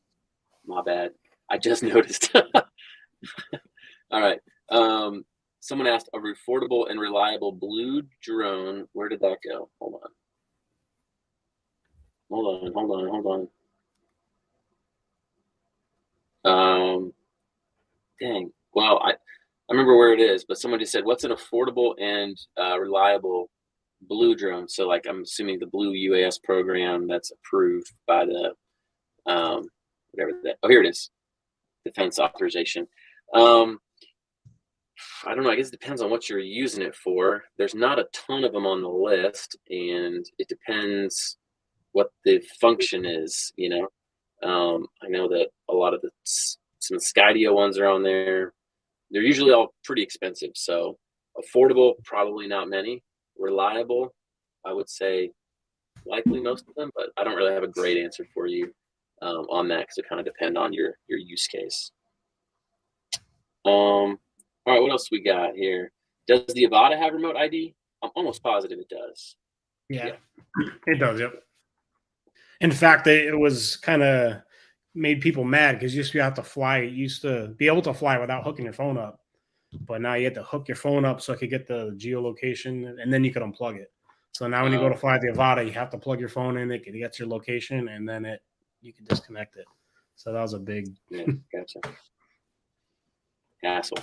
My bad. I just noticed. All right. Someone asked a affordable and reliable blue drone. Where did that go? Hold on. Dang. Well, I remember where it is, but someone just said, what's an affordable and reliable blue drone? So like, I'm assuming the blue UAS program that's approved by the whatever that. Oh, here it is. Defense authorization. I don't know. I guess it depends on what you're using it for. There's not a ton of them on the list, and it depends what the function is. I know that a lot of some Skydio ones are on there. They're usually all pretty expensive. So affordable, probably not many. Reliable, I would say likely most of them, but I don't really have a great answer for you on that because it kind of depends on your use case. All right, what else we got here? Does the Avada have remote ID? I'm almost positive it does. Yeah. It does. Yep. In fact, it was kind of made people mad because you used to have to fly. You used to be able to fly without hooking your phone up, but now you had to hook your phone up so it could get the geolocation, and then you could unplug it. So now when you go to fly the Avada, you have to plug your phone in. It gets your location, and then you can disconnect it. So that was a big gotcha. Hassle.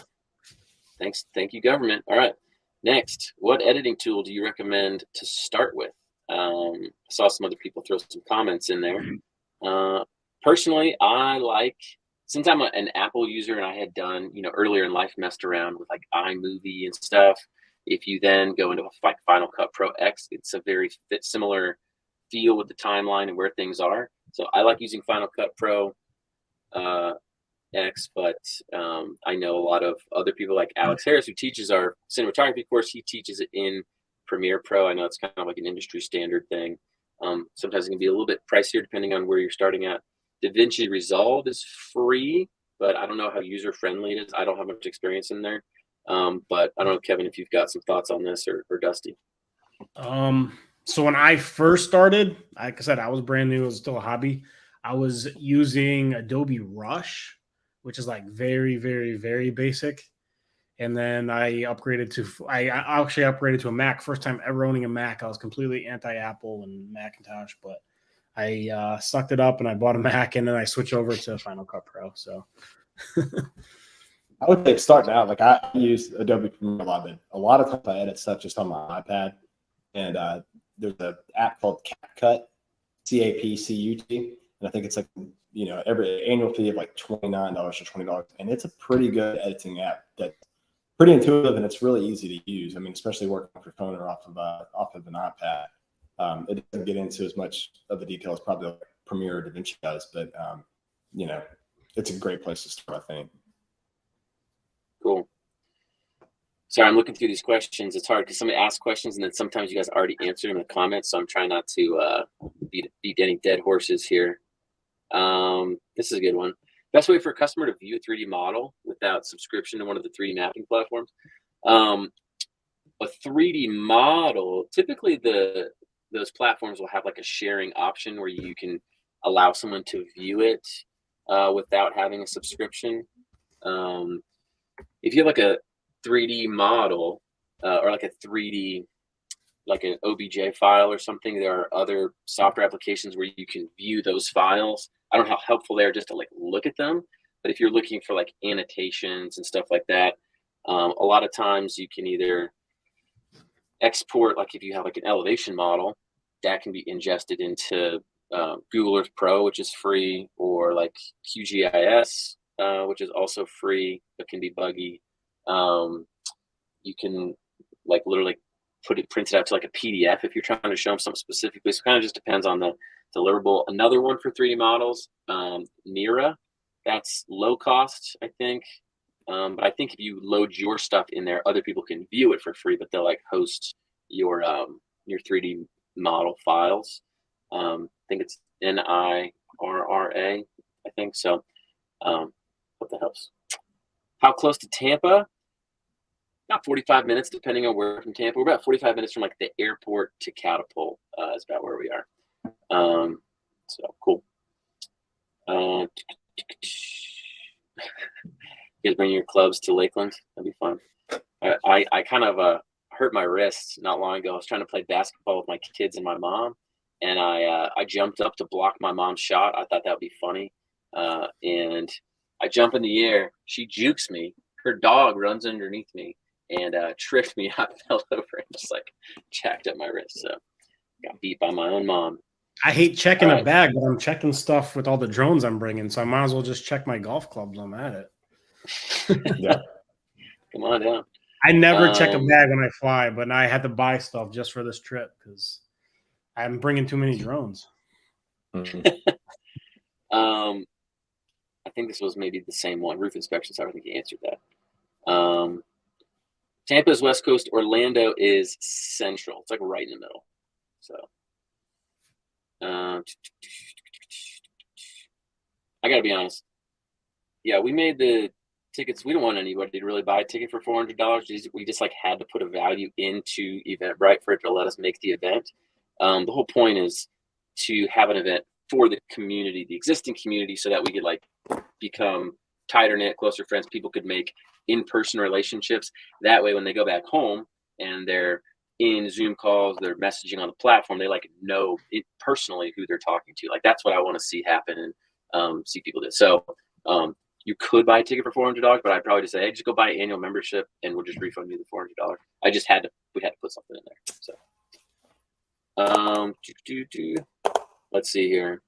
Thank you, government. All right. Next, what editing tool do you recommend to start with? I saw some other people throw some comments in there. Personally, since I'm an Apple user and I had done, earlier in life messed around with like iMovie and stuff. If you then go into Final Cut Pro X, it's a very similar feel with the timeline and where things are. So I like using Final Cut Pro X, but I know a lot of other people like Alex Harris, who teaches our cinematography course. He teaches it in Premiere Pro. I know it's kind of like an industry standard thing. Sometimes it can be a little bit pricier depending on where you're starting at. DaVinci Resolve is free, but I don't know how user friendly it is. I don't have much experience in there. But I don't know, Kevin, if you've got some thoughts on this or Dusty. So when I first started, like I said, I was brand new. It was still a hobby. I was using Adobe Rush, which is like very, very, very basic. And then I actually upgraded to a Mac. First time ever owning a Mac. I was completely anti-Apple and Macintosh, but I sucked it up and I bought a Mac, and then I switched over to Final Cut Pro. So I would say start now. Like I use Adobe Premiere a lot, but a lot of times I edit stuff just on my iPad. And there's an app called CapCut, CAPCUT, and I think it's like every annual fee of like $29 or $20, and it's a pretty good editing app that's pretty intuitive and it's really easy to use. I mean, especially working off your phone or off of an iPad. It doesn't get into as much of the details probably like Premiere or DaVinci does, but it's a great place to start, I think. Cool. Sorry, I'm looking through these questions. It's hard because somebody asks questions and then sometimes you guys already answer them in the comments. So I'm trying not to beat any dead horses here. This is a good one. Best way for a customer to view a 3D model without subscription to one of the 3D mapping platforms. A 3D model, typically those platforms will have like a sharing option where you can allow someone to view it without having a subscription. If you have like a 3D model or like a 3D, like an OBJ file or something, there are other software applications where you can view those files. I don't know how helpful they are just to like look at them, but if you're looking for like annotations and stuff like that, a lot of times you can either export, like if you have like an elevation model, that can be ingested into Google Earth Pro, which is free, or like QGIS, which is also free but can be buggy. You can like literally print it out to like a PDF if you're trying to show them something specifically. So it kind of just depends on the deliverable. Another one for 3D models, Nira, that's low cost, I think. But I think if you load your stuff in there, other people can view it for free, but they'll like host your 3D model files. I think it's NIRRA, I think so. What the helps? How close to Tampa? About 45 minutes, depending on where from Tampa. We're about 45 minutes from like the airport to Catapult is about where we are. So cool. You guys bring your clubs to Lakeland. That'd be fun. I kind of hurt my wrist not long ago. I was trying to play basketball with my kids and my mom, and I jumped up to block my mom's shot. I thought that would be funny, and I jump in the air. She jukes me. Her dog runs underneath me and tripped me. I fell over and just like jacked up my wrist. So got beat by my own mom. I hate checking a bag, but I'm checking stuff with all the drones I'm bringing, so I might as well just check my golf clubs. I'm at it. Yeah. Come on down. I never check a bag when I fly, but I had to buy stuff just for this trip because I'm bringing too many drones. I think this was maybe the same one. Roof inspection. So I think you answered that. Tampa is West Coast. Orlando is Central. It's like right in the middle. So, I gotta be honest. Yeah, we made the tickets. We don't want anybody to really buy a ticket for $400. We just like had to put a value into Eventbrite for it to let us make the event. The whole point is to have an event for the community, the existing community, so that we could like become tighter knit, closer friends. People could make in-person relationships. That way, when they go back home and they're in Zoom calls, they're messaging on the platform, they like know it personally who they're talking to. Like that's what I want to see happen and see people do. So you could buy a ticket for $400, but I'd probably just say, hey, just go buy an annual membership and we'll just refund you the $400. We had to put something in there. So let's see here.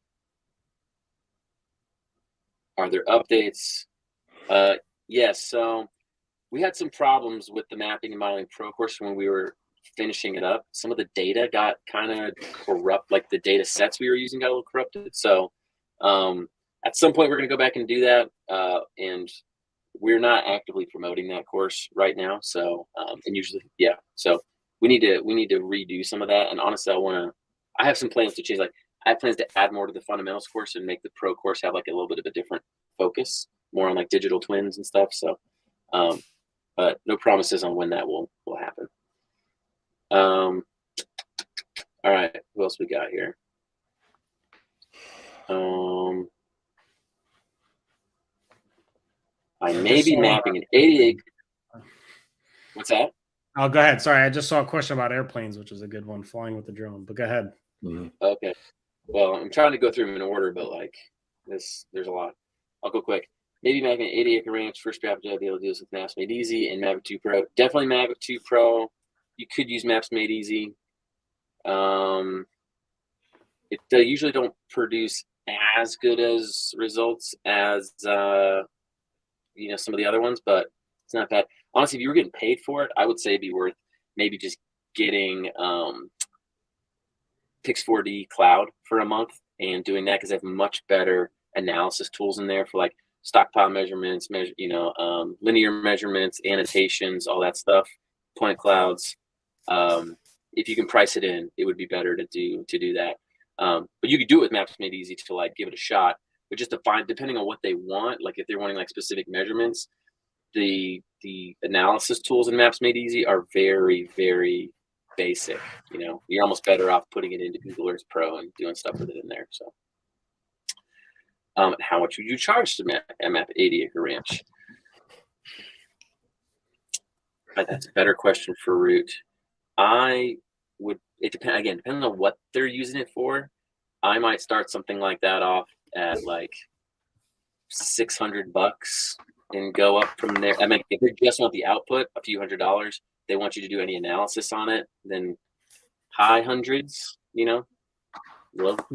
Are there updates? Yes. So we had some problems with the Mapping and Modeling Pro course when we were finishing it up. Some of the data got kind of corrupt, like the data sets we were using got a little corrupted. So at some point we're going to go back and do that. And we're not actively promoting that course right now. So, and usually, yeah. So we need to redo some of that. And honestly, I have some plans to change. Like I have plans to add more to the fundamentals course and make the pro course have like a little bit of a different focus, more on like digital twins and stuff. So, but no promises on when that will happen. All right, who else we got here? I may be mapping an 88. What's that? Oh, go ahead. Sorry, I just saw a question about airplanes, which is a good one, flying with the drone. But go ahead. Okay. Well, I'm trying to go through them in order, but like there's a lot. I'll go quick. Maybe mapping an 80-acre ranch. First draft to be able to do this with Maps Made Easy and Mavic 2 Pro. Definitely Mavic 2 Pro. You could use Maps Made Easy. They usually don't produce as good as results as some of the other ones, but it's not bad. Honestly, if you were getting paid for it, I would say it'd be worth maybe just getting Pix4D Cloud for a month and doing that because they have much better analysis tools in there for like stockpile measurements, linear measurements, annotations, all that stuff, point clouds. If you can price it in, it would be better to do that. But you could do it with Maps Made Easy to like give it a shot. But just to find, depending on what they want, like if they're wanting like specific measurements, the analysis tools in Maps Made Easy are very, very basic. You're almost better off putting it into Google Earth Pro and doing stuff with it in there. So, how much would you charge to map 80-acre ranch? That's a better question for Root. It depending on what they're using it for. I might start something like that off at like $600 and go up from there. I mean, if they just want the output, a few $100s, they want you to do any analysis on it, then high hundreds, low.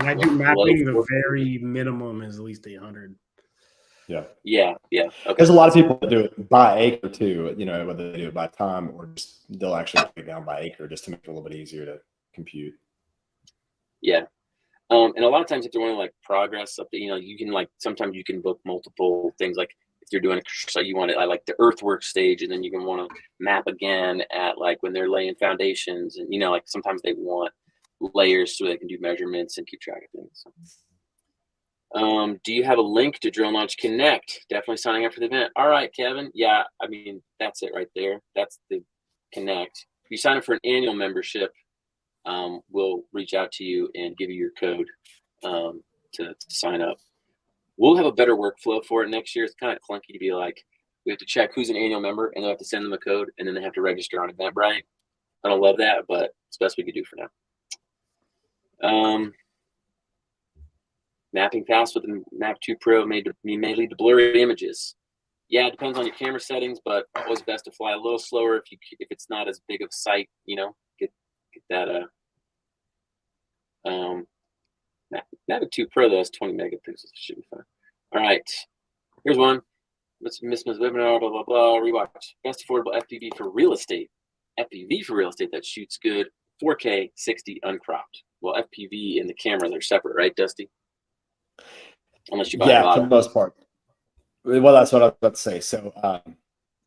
I do mapping, the very minimum is at least 800. Yeah. Okay. There's a lot of people that do it by acre too, whether they do it by time or just they'll actually break it down by acre just to make it a little bit easier to compute. Yeah. And a lot of times if they're wanting like progress up, you can like, sometimes you can book multiple things. Like if you're doing so you want it, I like the earthwork stage, and then you can want to map again at like when they're laying foundations, and like sometimes they want layers so they can do measurements and keep track of things. So. Do you have a link to Drone Launch Connect? Definitely signing up for the event. All right, Kevin. Yeah, I mean, that's it right there. That's the Connect. If you sign up for an annual membership, we'll reach out to you and give you your code to sign up. We'll have a better workflow for it next year. It's kind of clunky to be like, we have to check who's an annual member, and they'll have to send them a code, and then they have to register on Eventbrite. I don't love that, but it's the best we could do for now. Mapping fast with the Map 2 Pro may lead to blurry images. Yeah, it depends on your camera settings, but always best to fly a little slower if it's not as big of a sight. Get that. Mavic 2 Pro though is 20 megapixels. It should be fine. All right, here's one. Miss webinar, blah, blah, blah. Rewatch. Best affordable FPV for real estate. FPV for real estate that shoots good. 4K, 60 uncropped. Well, FPV and the camera, they're separate, right, Dusty? Unless you buy a for the most part. Well, that's what I was about to say. So,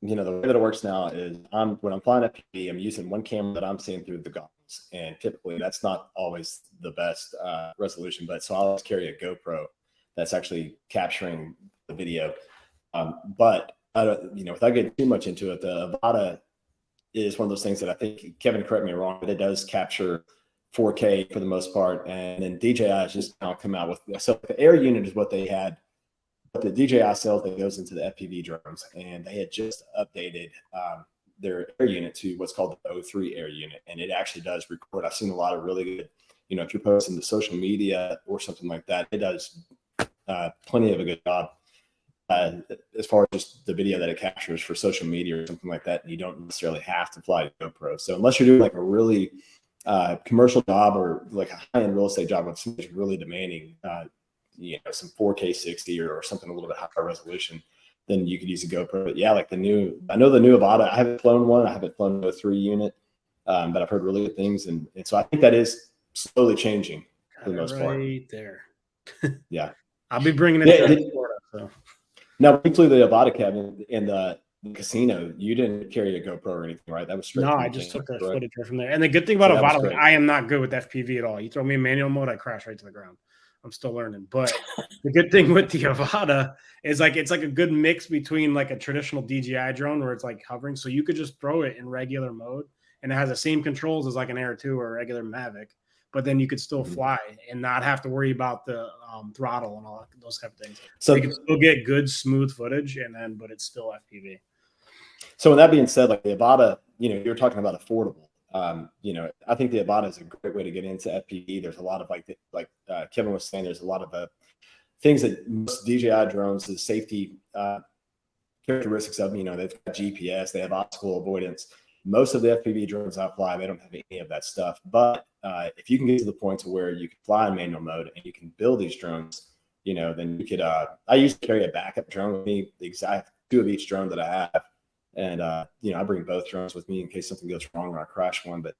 you know, the way that it works now is when I'm flying FPV, I'm using one camera that I'm seeing through the goggles, and typically that's not always the best resolution. But so I'll always carry a GoPro that's actually capturing the video. But you know, without getting too much into it, the Avata is one of those things that I think, Kevin, correct me wrong, but it does capture 4K for the most part, and then DJI has just now come out with, so the air unit is what they had. But the DJI cells that goes into the FPV drones, and they had just updated their air unit to what's called the O3 air unit, and it actually does record. I've seen a lot of really good, you know, if you're posting to social media or something like that, it does plenty of a good job as far as just the video that it captures for social media or something like that. And you don't necessarily have to fly a GoPro. So unless you're doing like a really commercial job or like a high-end real estate job, if somebody's really demanding you know, some 4K 60 or something a little bit higher resolution, then you could use a GoPro. But yeah, like I know the new Avata, I haven't flown one. I haven't flown a 3 unit, but I've heard really good things. And so I think that is slowly changing for the most part. Right there. Yeah. I'll be bringing it to Florida. So. Now, we flew the Avata cabin in the casino. You didn't carry a GoPro or anything, right? That was straight. No, I just took the footage right from there. And the good thing about Avata, like, I am not good with FPV at all. You throw me in manual mode, I crash right to the ground. I'm still learning. But the good thing with the Avata is like it's like a good mix between like a traditional DJI drone where it's like hovering. So you could just throw it in regular mode and it has the same controls as like an Air 2 or a regular Mavic, but then you could still fly and not have to worry about the throttle and all those type of things. So you can still get good smooth footage but it's still FPV. So with that being said, like the Avata, you know, you're talking about affordable. You know, I think the Avata is a great way to get into FPV. There's a lot of like Kevin was saying, there's a lot of things that most DJI drones, the safety characteristics of, you know, they've got GPS, they have obstacle avoidance. Most of the FPV drones I fly, they don't have any of that stuff. But if you can get to the point to where you can fly in manual mode and you can build these drones, you know, then you could. I used to carry a backup drone with me, the exact 2 of each drone that I have. And, you know, I bring both drones with me in case something goes wrong or I crash one. But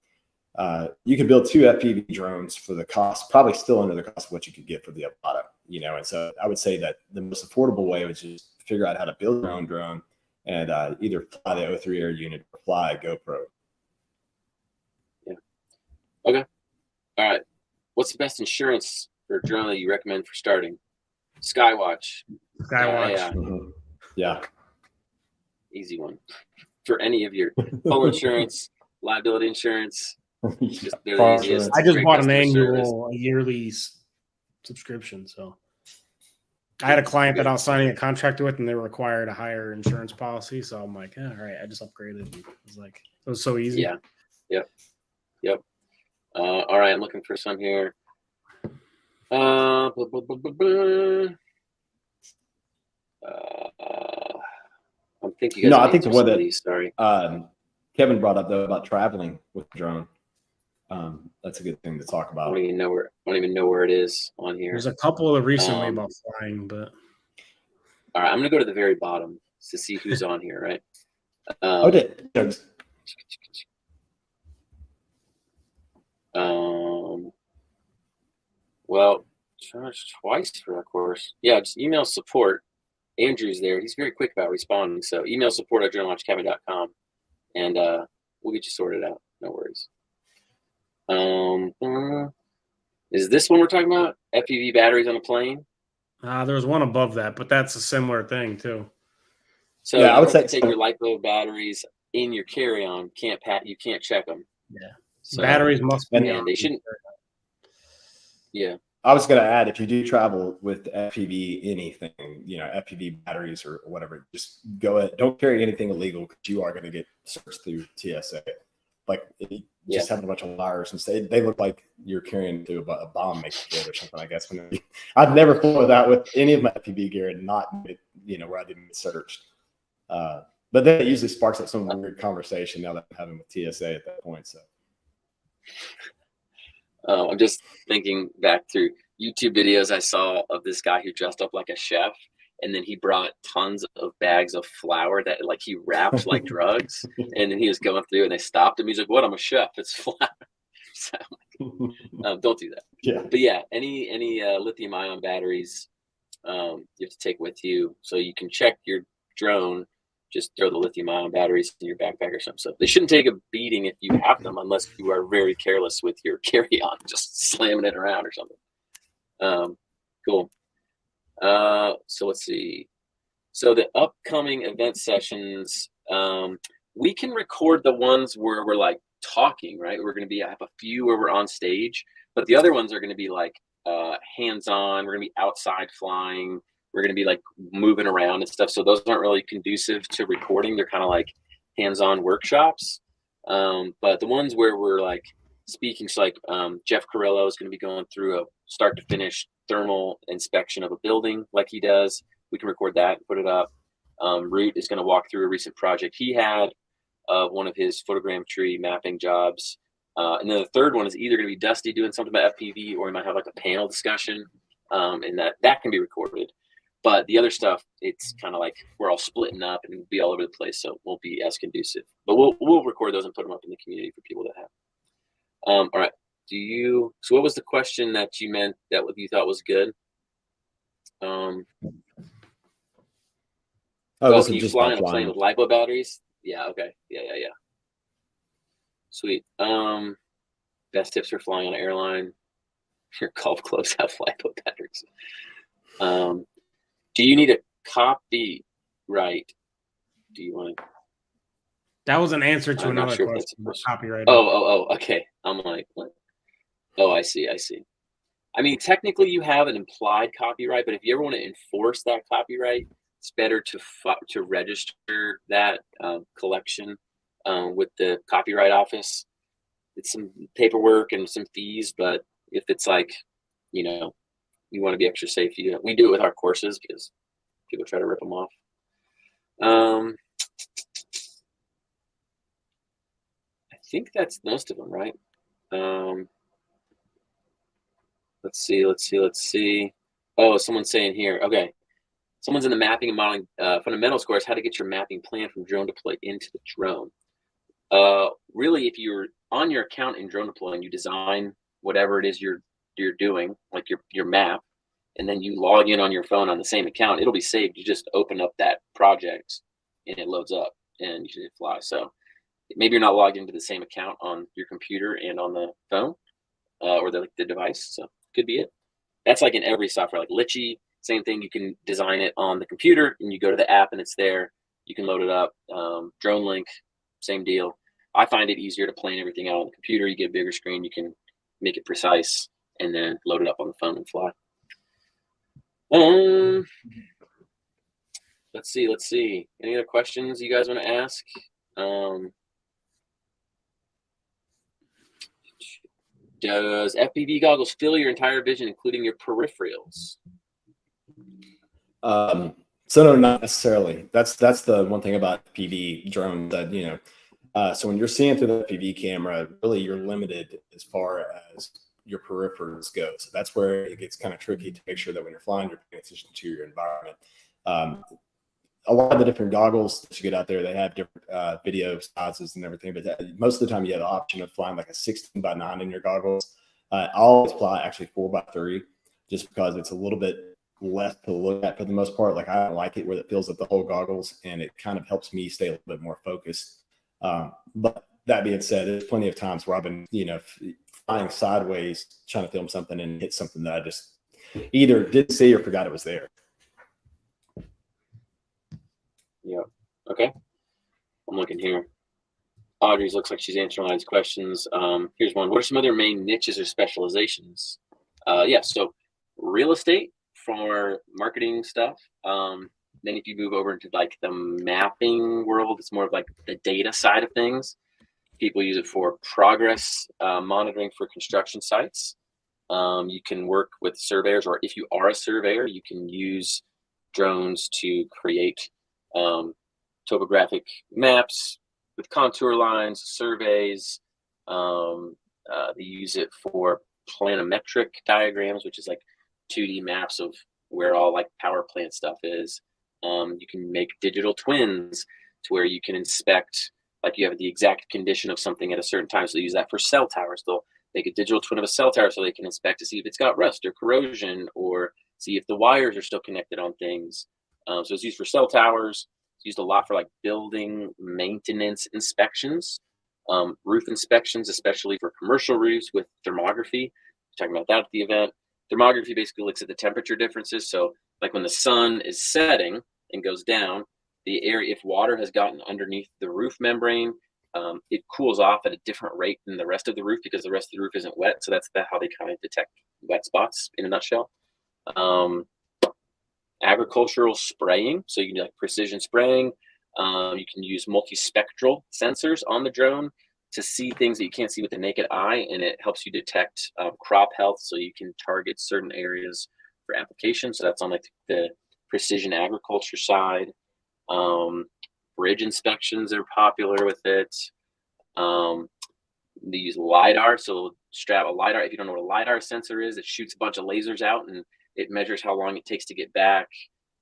you could build 2 FPV drones for the cost, probably still under the cost of what you could get for the Avata, you know. And so I would say that the most affordable way was just figure out how to build your own drone and either fly the O3 air unit or fly a GoPro. Yeah. Okay. All right. What's the best insurance for a drone that you recommend for starting? Skywatch. Yeah. Easy one for any of your home insurance, liability insurance. Just, I just bought an annual, yearly subscription. So I had a client that I was signing a contract with, and they were required a higher insurance policy. So I'm like, all right, I just upgraded. It was like, it was so easy. Yeah. Yep. All right, I'm looking for some here. I'm thinking. No, I think the one that sorry, Kevin brought up though about traveling with the drone. That's a good thing to talk about. I don't even know where it is on here. There's a couple of recently about flying, but all right, I'm gonna go to the very bottom to see who's on here, right? Well, charged twice for that course. Yeah, just email support. Andrew's there. He's very quick about responding. So email support@dronelaunchacademy.com and we'll get you sorted out. No worries. Is this one we're talking about? FPV batteries on a plane? There's one above that, but that's a similar thing too. So yeah, I would say take your lipo batteries in your carry-on. You can't check them. Yeah. So, batteries must be. And they shouldn't. Yeah. I was going to add, if you do travel with FPV anything, you know, FPV batteries or whatever, just go ahead. Don't carry anything illegal because you are going to get searched through TSA. Like just having a bunch of wires and say they look like you're carrying to a bomb making kit or something. I guess I've never flown that with any of my FPV gear and not, you know, where I didn't get searched. But then it usually sparks up some weird conversation now that I'm having with TSA at that point. So. I'm just thinking back through YouTube videos I saw of this guy who dressed up like a chef, and then he brought tons of bags of flour that like he wrapped like drugs, and then he was going through and they stopped him. He's like, "What? I'm a chef. It's flour." So don't do that. Yeah. But yeah, any lithium ion batteries you have to take with you, so you can check your drone. Just throw the lithium ion batteries in your backpack or something. So they shouldn't take a beating if you have them, unless you are very careless with your carry-on, just slamming it around or something. Cool. So let's see. So the upcoming event sessions, we can record the ones where we're like talking, right? We're going to have a few where we're on stage, but the other ones are going to be like hands-on. We're going to be outside flying. We're going to be like moving around and stuff. So those aren't really conducive to recording. They're kind of like hands-on workshops. But the ones where we're like speaking, so like Jeff Carrillo is going to be going through a start to finish thermal inspection of a building like he does. We can record that and put it up. Rut is going to walk through a recent project he had of one of his photogrammetry mapping jobs. And then the third one is either going to be Dusty doing something about FPV, or we might have like a panel discussion, and that can be recorded. But the other stuff, it's kind of like we're all splitting up and be all over the place, so it won't be as conducive. But we'll record those and put them up in the community for people to have. All right. So what was the question that you meant that you thought was good? Can you fly on a plane with LiPo batteries? Yeah. Okay. Yeah. Sweet. Best tips for flying on an airline. Your golf clubs have LiPo batteries. Do you need a copyright? Do you want? That was an answer to another question. Copyright. Oh. Okay. I'm like, what? Oh, I see. I mean, technically, you have an implied copyright, but if you ever want to enforce that copyright, it's better to register that collection with the Copyright Office. It's some paperwork and some fees, but if it's like, you want to be extra safe, we do it with our courses because people try to rip them off. I think that's most of them, right? Let's see. Oh, someone's saying here. Okay. Someone's in the mapping and modeling fundamentals course, how to get your mapping plan from drone deploy into the drone. Really, if you're on your account in drone deploy and you design whatever it is you're doing, like your map, and then you log in on your phone on the same account, it'll be saved. You just open up that project and it loads up and you should hit fly. So maybe you're not logged into the same account on your computer and on the phone or the device. So could be it. That's like in every software, like Litchi, same thing. You can design it on the computer and you go to the app and it's there. You can load it up. Drone Link, same deal. I find it easier to plan everything out on the computer. You get a bigger screen, you can make it precise and then load it up on the phone and fly. Let's see. Any other questions you guys want to ask? Does FPV goggles fill your entire vision, including your peripherals? So no, not necessarily. That's the one thing about FPV drones that, so when you're seeing through the FPV camera, really you're limited as far as your peripherals go. So that's where it gets kind of tricky to make sure that when you're flying, you're paying attention to your environment. A lot of the different goggles that you get out there, they have different video sizes and everything, but most of the time you have the option of flying like a 16:9 in your goggles. I always fly actually 4:3, just because it's a little bit less to look at for the most part. Like I don't like it where it fills up the whole goggles, and it kind of helps me stay a little bit more focused. But that being said, there's plenty of times where I've been, flying sideways, trying to film something and hit something that I just either didn't see or forgot it was there. Yeah. Okay. I'm looking here. Audrey's looks like she's answering all these questions. Here's one. What are some other main niches or specializations? So real estate for marketing stuff. Then if you move over into like the mapping world, it's more of like the data side of things. People use it for progress monitoring for construction sites. You can work with surveyors, or if you are a surveyor, you can use drones to create topographic maps with contour lines, surveys. They use it for planimetric diagrams, which is like 2D maps of where all like power plant stuff is. You can make digital twins to where you can inspect, like you have the exact condition of something at a certain time. So they use that for cell towers. They'll make a digital twin of a cell tower so they can inspect to see if it's got rust or corrosion, or see if the wires are still connected on things. So it's used for cell towers. It's used a lot for like building maintenance inspections, roof inspections, especially for commercial roofs with thermography. We're talking about that at the event. Thermography basically looks at the temperature differences. So like when the sun is setting and goes down, the area, if water has gotten underneath the roof membrane, it cools off at a different rate than the rest of the roof because the rest of the roof isn't wet. So that's how they kind of detect wet spots in a nutshell. Agricultural spraying. So you can do like precision spraying. You can use multispectral sensors on the drone to see things that you can't see with the naked eye, and it helps you detect crop health, so you can target certain areas for application. So that's on like the precision agriculture side. Bridge inspections are popular with it. They use LiDAR, so strap a LiDAR. If you don't know what a LiDAR sensor is, it shoots a bunch of lasers out and it measures how long it takes to get back,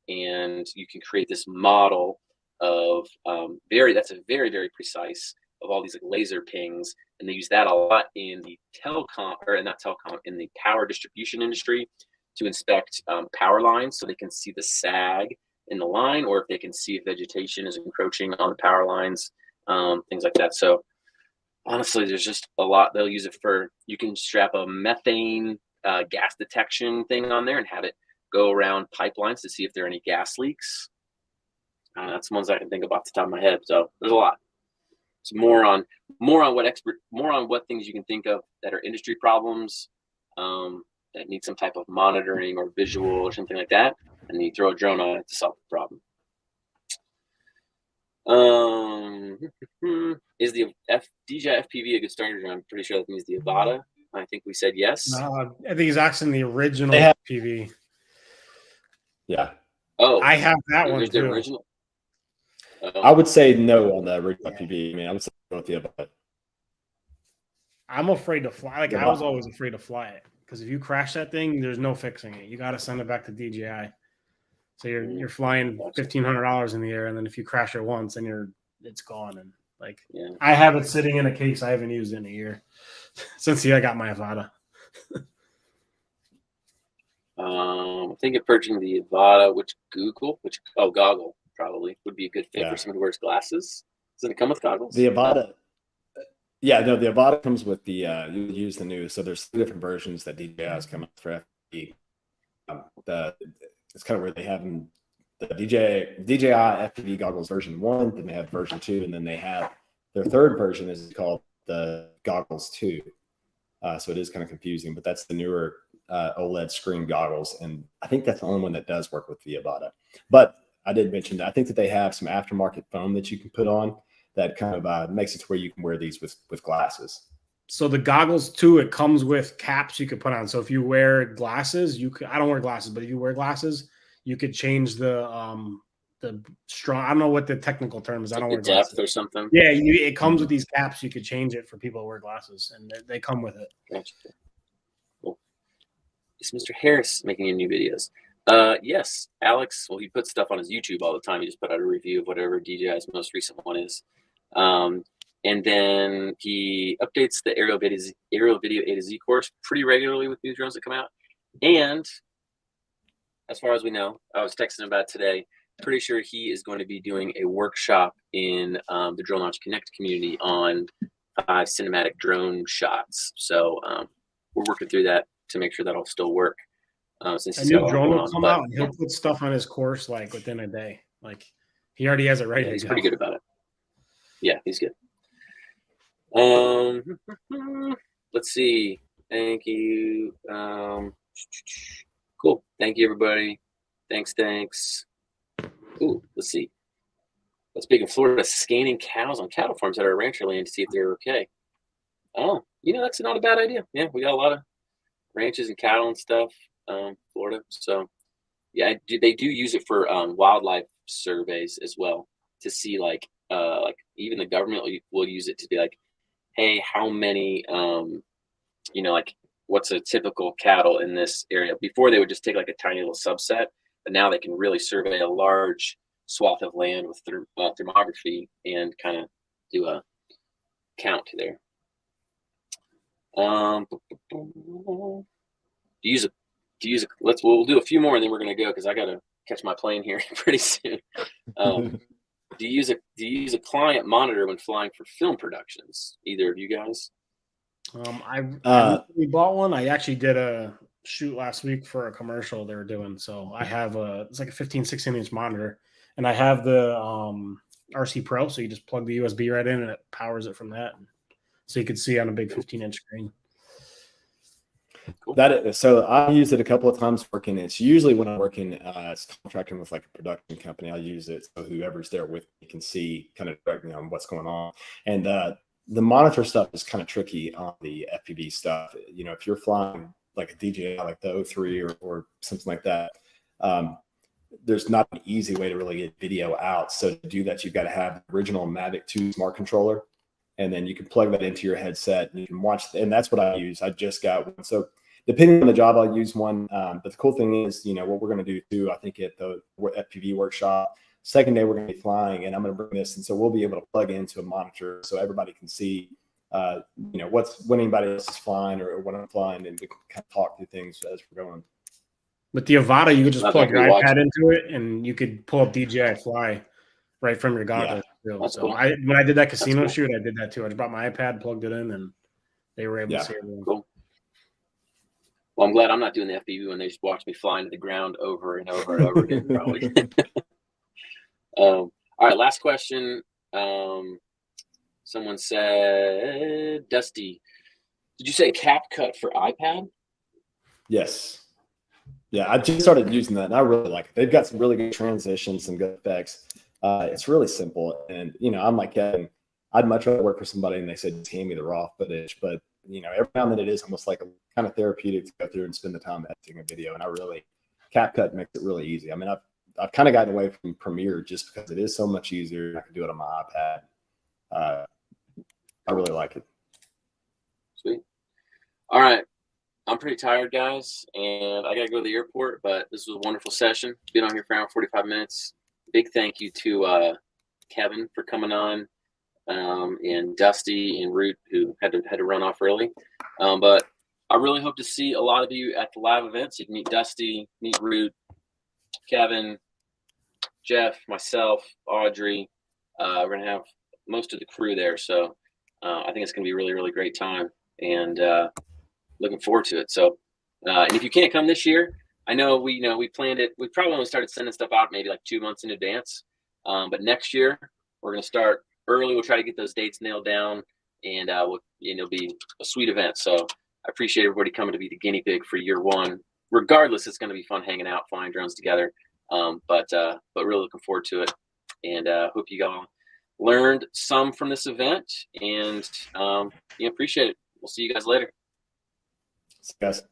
and you can create this model of that's a very, very precise of all these like laser pings, and they use that a lot in the in the power distribution industry to inspect power lines, so they can see the sag in the line, or if they can see if vegetation is encroaching on the power lines, things like that. So honestly, there's just a lot. They'll use it for, you can strap a methane gas detection thing on there and have it go around pipelines to see if there are any gas leaks. That's the ones I can think of off the top of my head. So there's a lot. It's more on what things you can think of that are industry problems that need some type of monitoring or visual or something like that, and then you throw a drone on it to solve the problem. Is the DJI FPV a good starter drone? I'm pretty sure that means the Avata. I think we said yes. I think he's asking the original FPV. Yeah. Oh, I have that one the too. original. I would say no on the original FPV. I mean, I would say go with the Avata. I'm afraid to fly. Like I was always afraid to fly it, because if you crash that thing, there's no fixing it. You got to send it back to DJI. So you're flying $1,500 in the air, and then if you crash it once, then it's gone. And like I have it sitting in a case. I haven't used it in a year since I got my Avata. I'm thinking of purchasing the Avata, goggle probably would be a good fit for someone who wears glasses. Does it come with goggles? The Avata. Yeah, no, the Avata comes with the you use the new. So there's 2 different versions that DJI has come up for FPV. It's kind of where they have them, the DJI FPV goggles version 1, then they have version 2, and then they have their 3rd version is called the goggles 2. So it is kind of confusing, but that's the newer OLED screen goggles, and I think that's the only one that does work with the Avata. But I did mention that I think that they have some aftermarket foam that you can put on that kind of makes it to where you can wear these with glasses. So the goggles too, it comes with caps you could put on. So if you wear glasses, I don't wear glasses, but if you wear glasses, you could change the strong. I don't know what the technical term is. I don't wear glasses. Depth or something. Yeah, it comes with these caps. You could change it for people who wear glasses, and they come with it. Gotcha. Cool. Is Mr. Harris making any new videos? Yes, Alex. Well, he puts stuff on his YouTube all the time. He just put out a review of whatever DJI's most recent one is. And then he updates the aerial video A to Z course pretty regularly with new drones that come out. And as far as we know, I was texting about it today. Pretty sure he is going to be doing a workshop in the Drone Launch Connect community on 5 cinematic drone shots. So we're working through that to make sure that'll still work. Since a new drone will come out and he'll put stuff on his course like within a day. Like he already has it ready. He's pretty good about it. Yeah, he's good. Let's see. Thank you. Cool. Thank you, everybody. Thanks. Ooh, let's see. Let's speak in Florida, scanning cows on cattle farms that are rancher land to see if they're okay. Oh, that's not a bad idea. Yeah, we got a lot of ranches and cattle and stuff, Florida. So, yeah, they do use it for wildlife surveys as well to see like even the government will use it to be like, hey, how many like what's a typical cattle in this area. Before they would just take like a tiny little subset, but now they can really survey a large swath of land with thermography and kind of do a count there. We'll do a few more and then we're gonna go because I gotta catch my plane here pretty soon. Do you use a client monitor when flying for film productions? Either of you guys? I recently bought one. I actually did a shoot last week for a commercial they were doing. So I have it's like a 16-inch monitor, and I have the RC Pro. So you just plug the USB right in and it powers it from that. So you can see on a big 15-inch screen. Cool. So I used it a couple of times working. It's usually when I'm working contracting with like a production company, I'll use it so whoever's there with me can see kind of directly on what's going on. And the monitor stuff is kind of tricky on the FPV stuff. You know, if you're flying like a DJI, like the 03 or something like that, there's not an easy way to really get video out. So to do that, you've got to have the original Mavic 2 smart controller, and then you can plug that into your headset and you can watch. And that's what I use. I just got one. So depending on the job, I'll use one. But the cool thing is, you know, what we're going to do too, I think at the FPV workshop, second day we're going to be flying, and I'm going to bring this, and so we'll be able to plug into a monitor so everybody can see, you know, when anybody else is flying or when I'm flying, and we can kind of talk through things as we're going. With the Avata, you could just plug your iPad into it, and you could pull up DJI Fly right from your goggles. Yeah, that's so cool. When I did that casino shoot, I did that too. I just brought my iPad, plugged it in, and they were able to see everything. Cool. Well, I'm glad I'm not doing the FPV when they just watch me flying to the ground over and over and over again, probably. All right, last question. Someone said, Dusty, did you say CapCut for iPad? Yes. Yeah, I just started using that, and I really like it. They've got some really good transitions, some good effects. It's really simple, and you know, I'm like Kevin. I'd much rather work for somebody and they said, just hand me the raw footage. But you know, every now and then it is almost like a kind of therapeutic to go through and spend the time editing a video. And CapCut makes it really easy. I mean, I've kind of gotten away from Premiere just because it is so much easier. I can do it on my iPad. I really like it. Sweet. All right. I'm pretty tired, guys, and I got to go to the airport, but this was a wonderful session. Been on here for around 45 minutes. Big thank you to Kevin for coming on, and Dusty and Rut, who had to run off early. But I really hope to see a lot of you at the live events. You can meet Dusty, meet Rut, Kevin, Jeff, myself, Audrey. We're going to have most of the crew there, so I think it's going to be a really, really great time, and looking forward to it. So, and if you can't come this year, I know we planned it. We probably only started sending stuff out maybe like 2 months in advance. But next year we're going to start early. We'll try to get those dates nailed down, and it'll be a sweet event. So I appreciate everybody coming to be the guinea pig for year one. Regardless, it's going to be fun hanging out, flying drones together. But really looking forward to it, and hope you all learned some from this event, and appreciate it. We'll see you guys later. See you guys.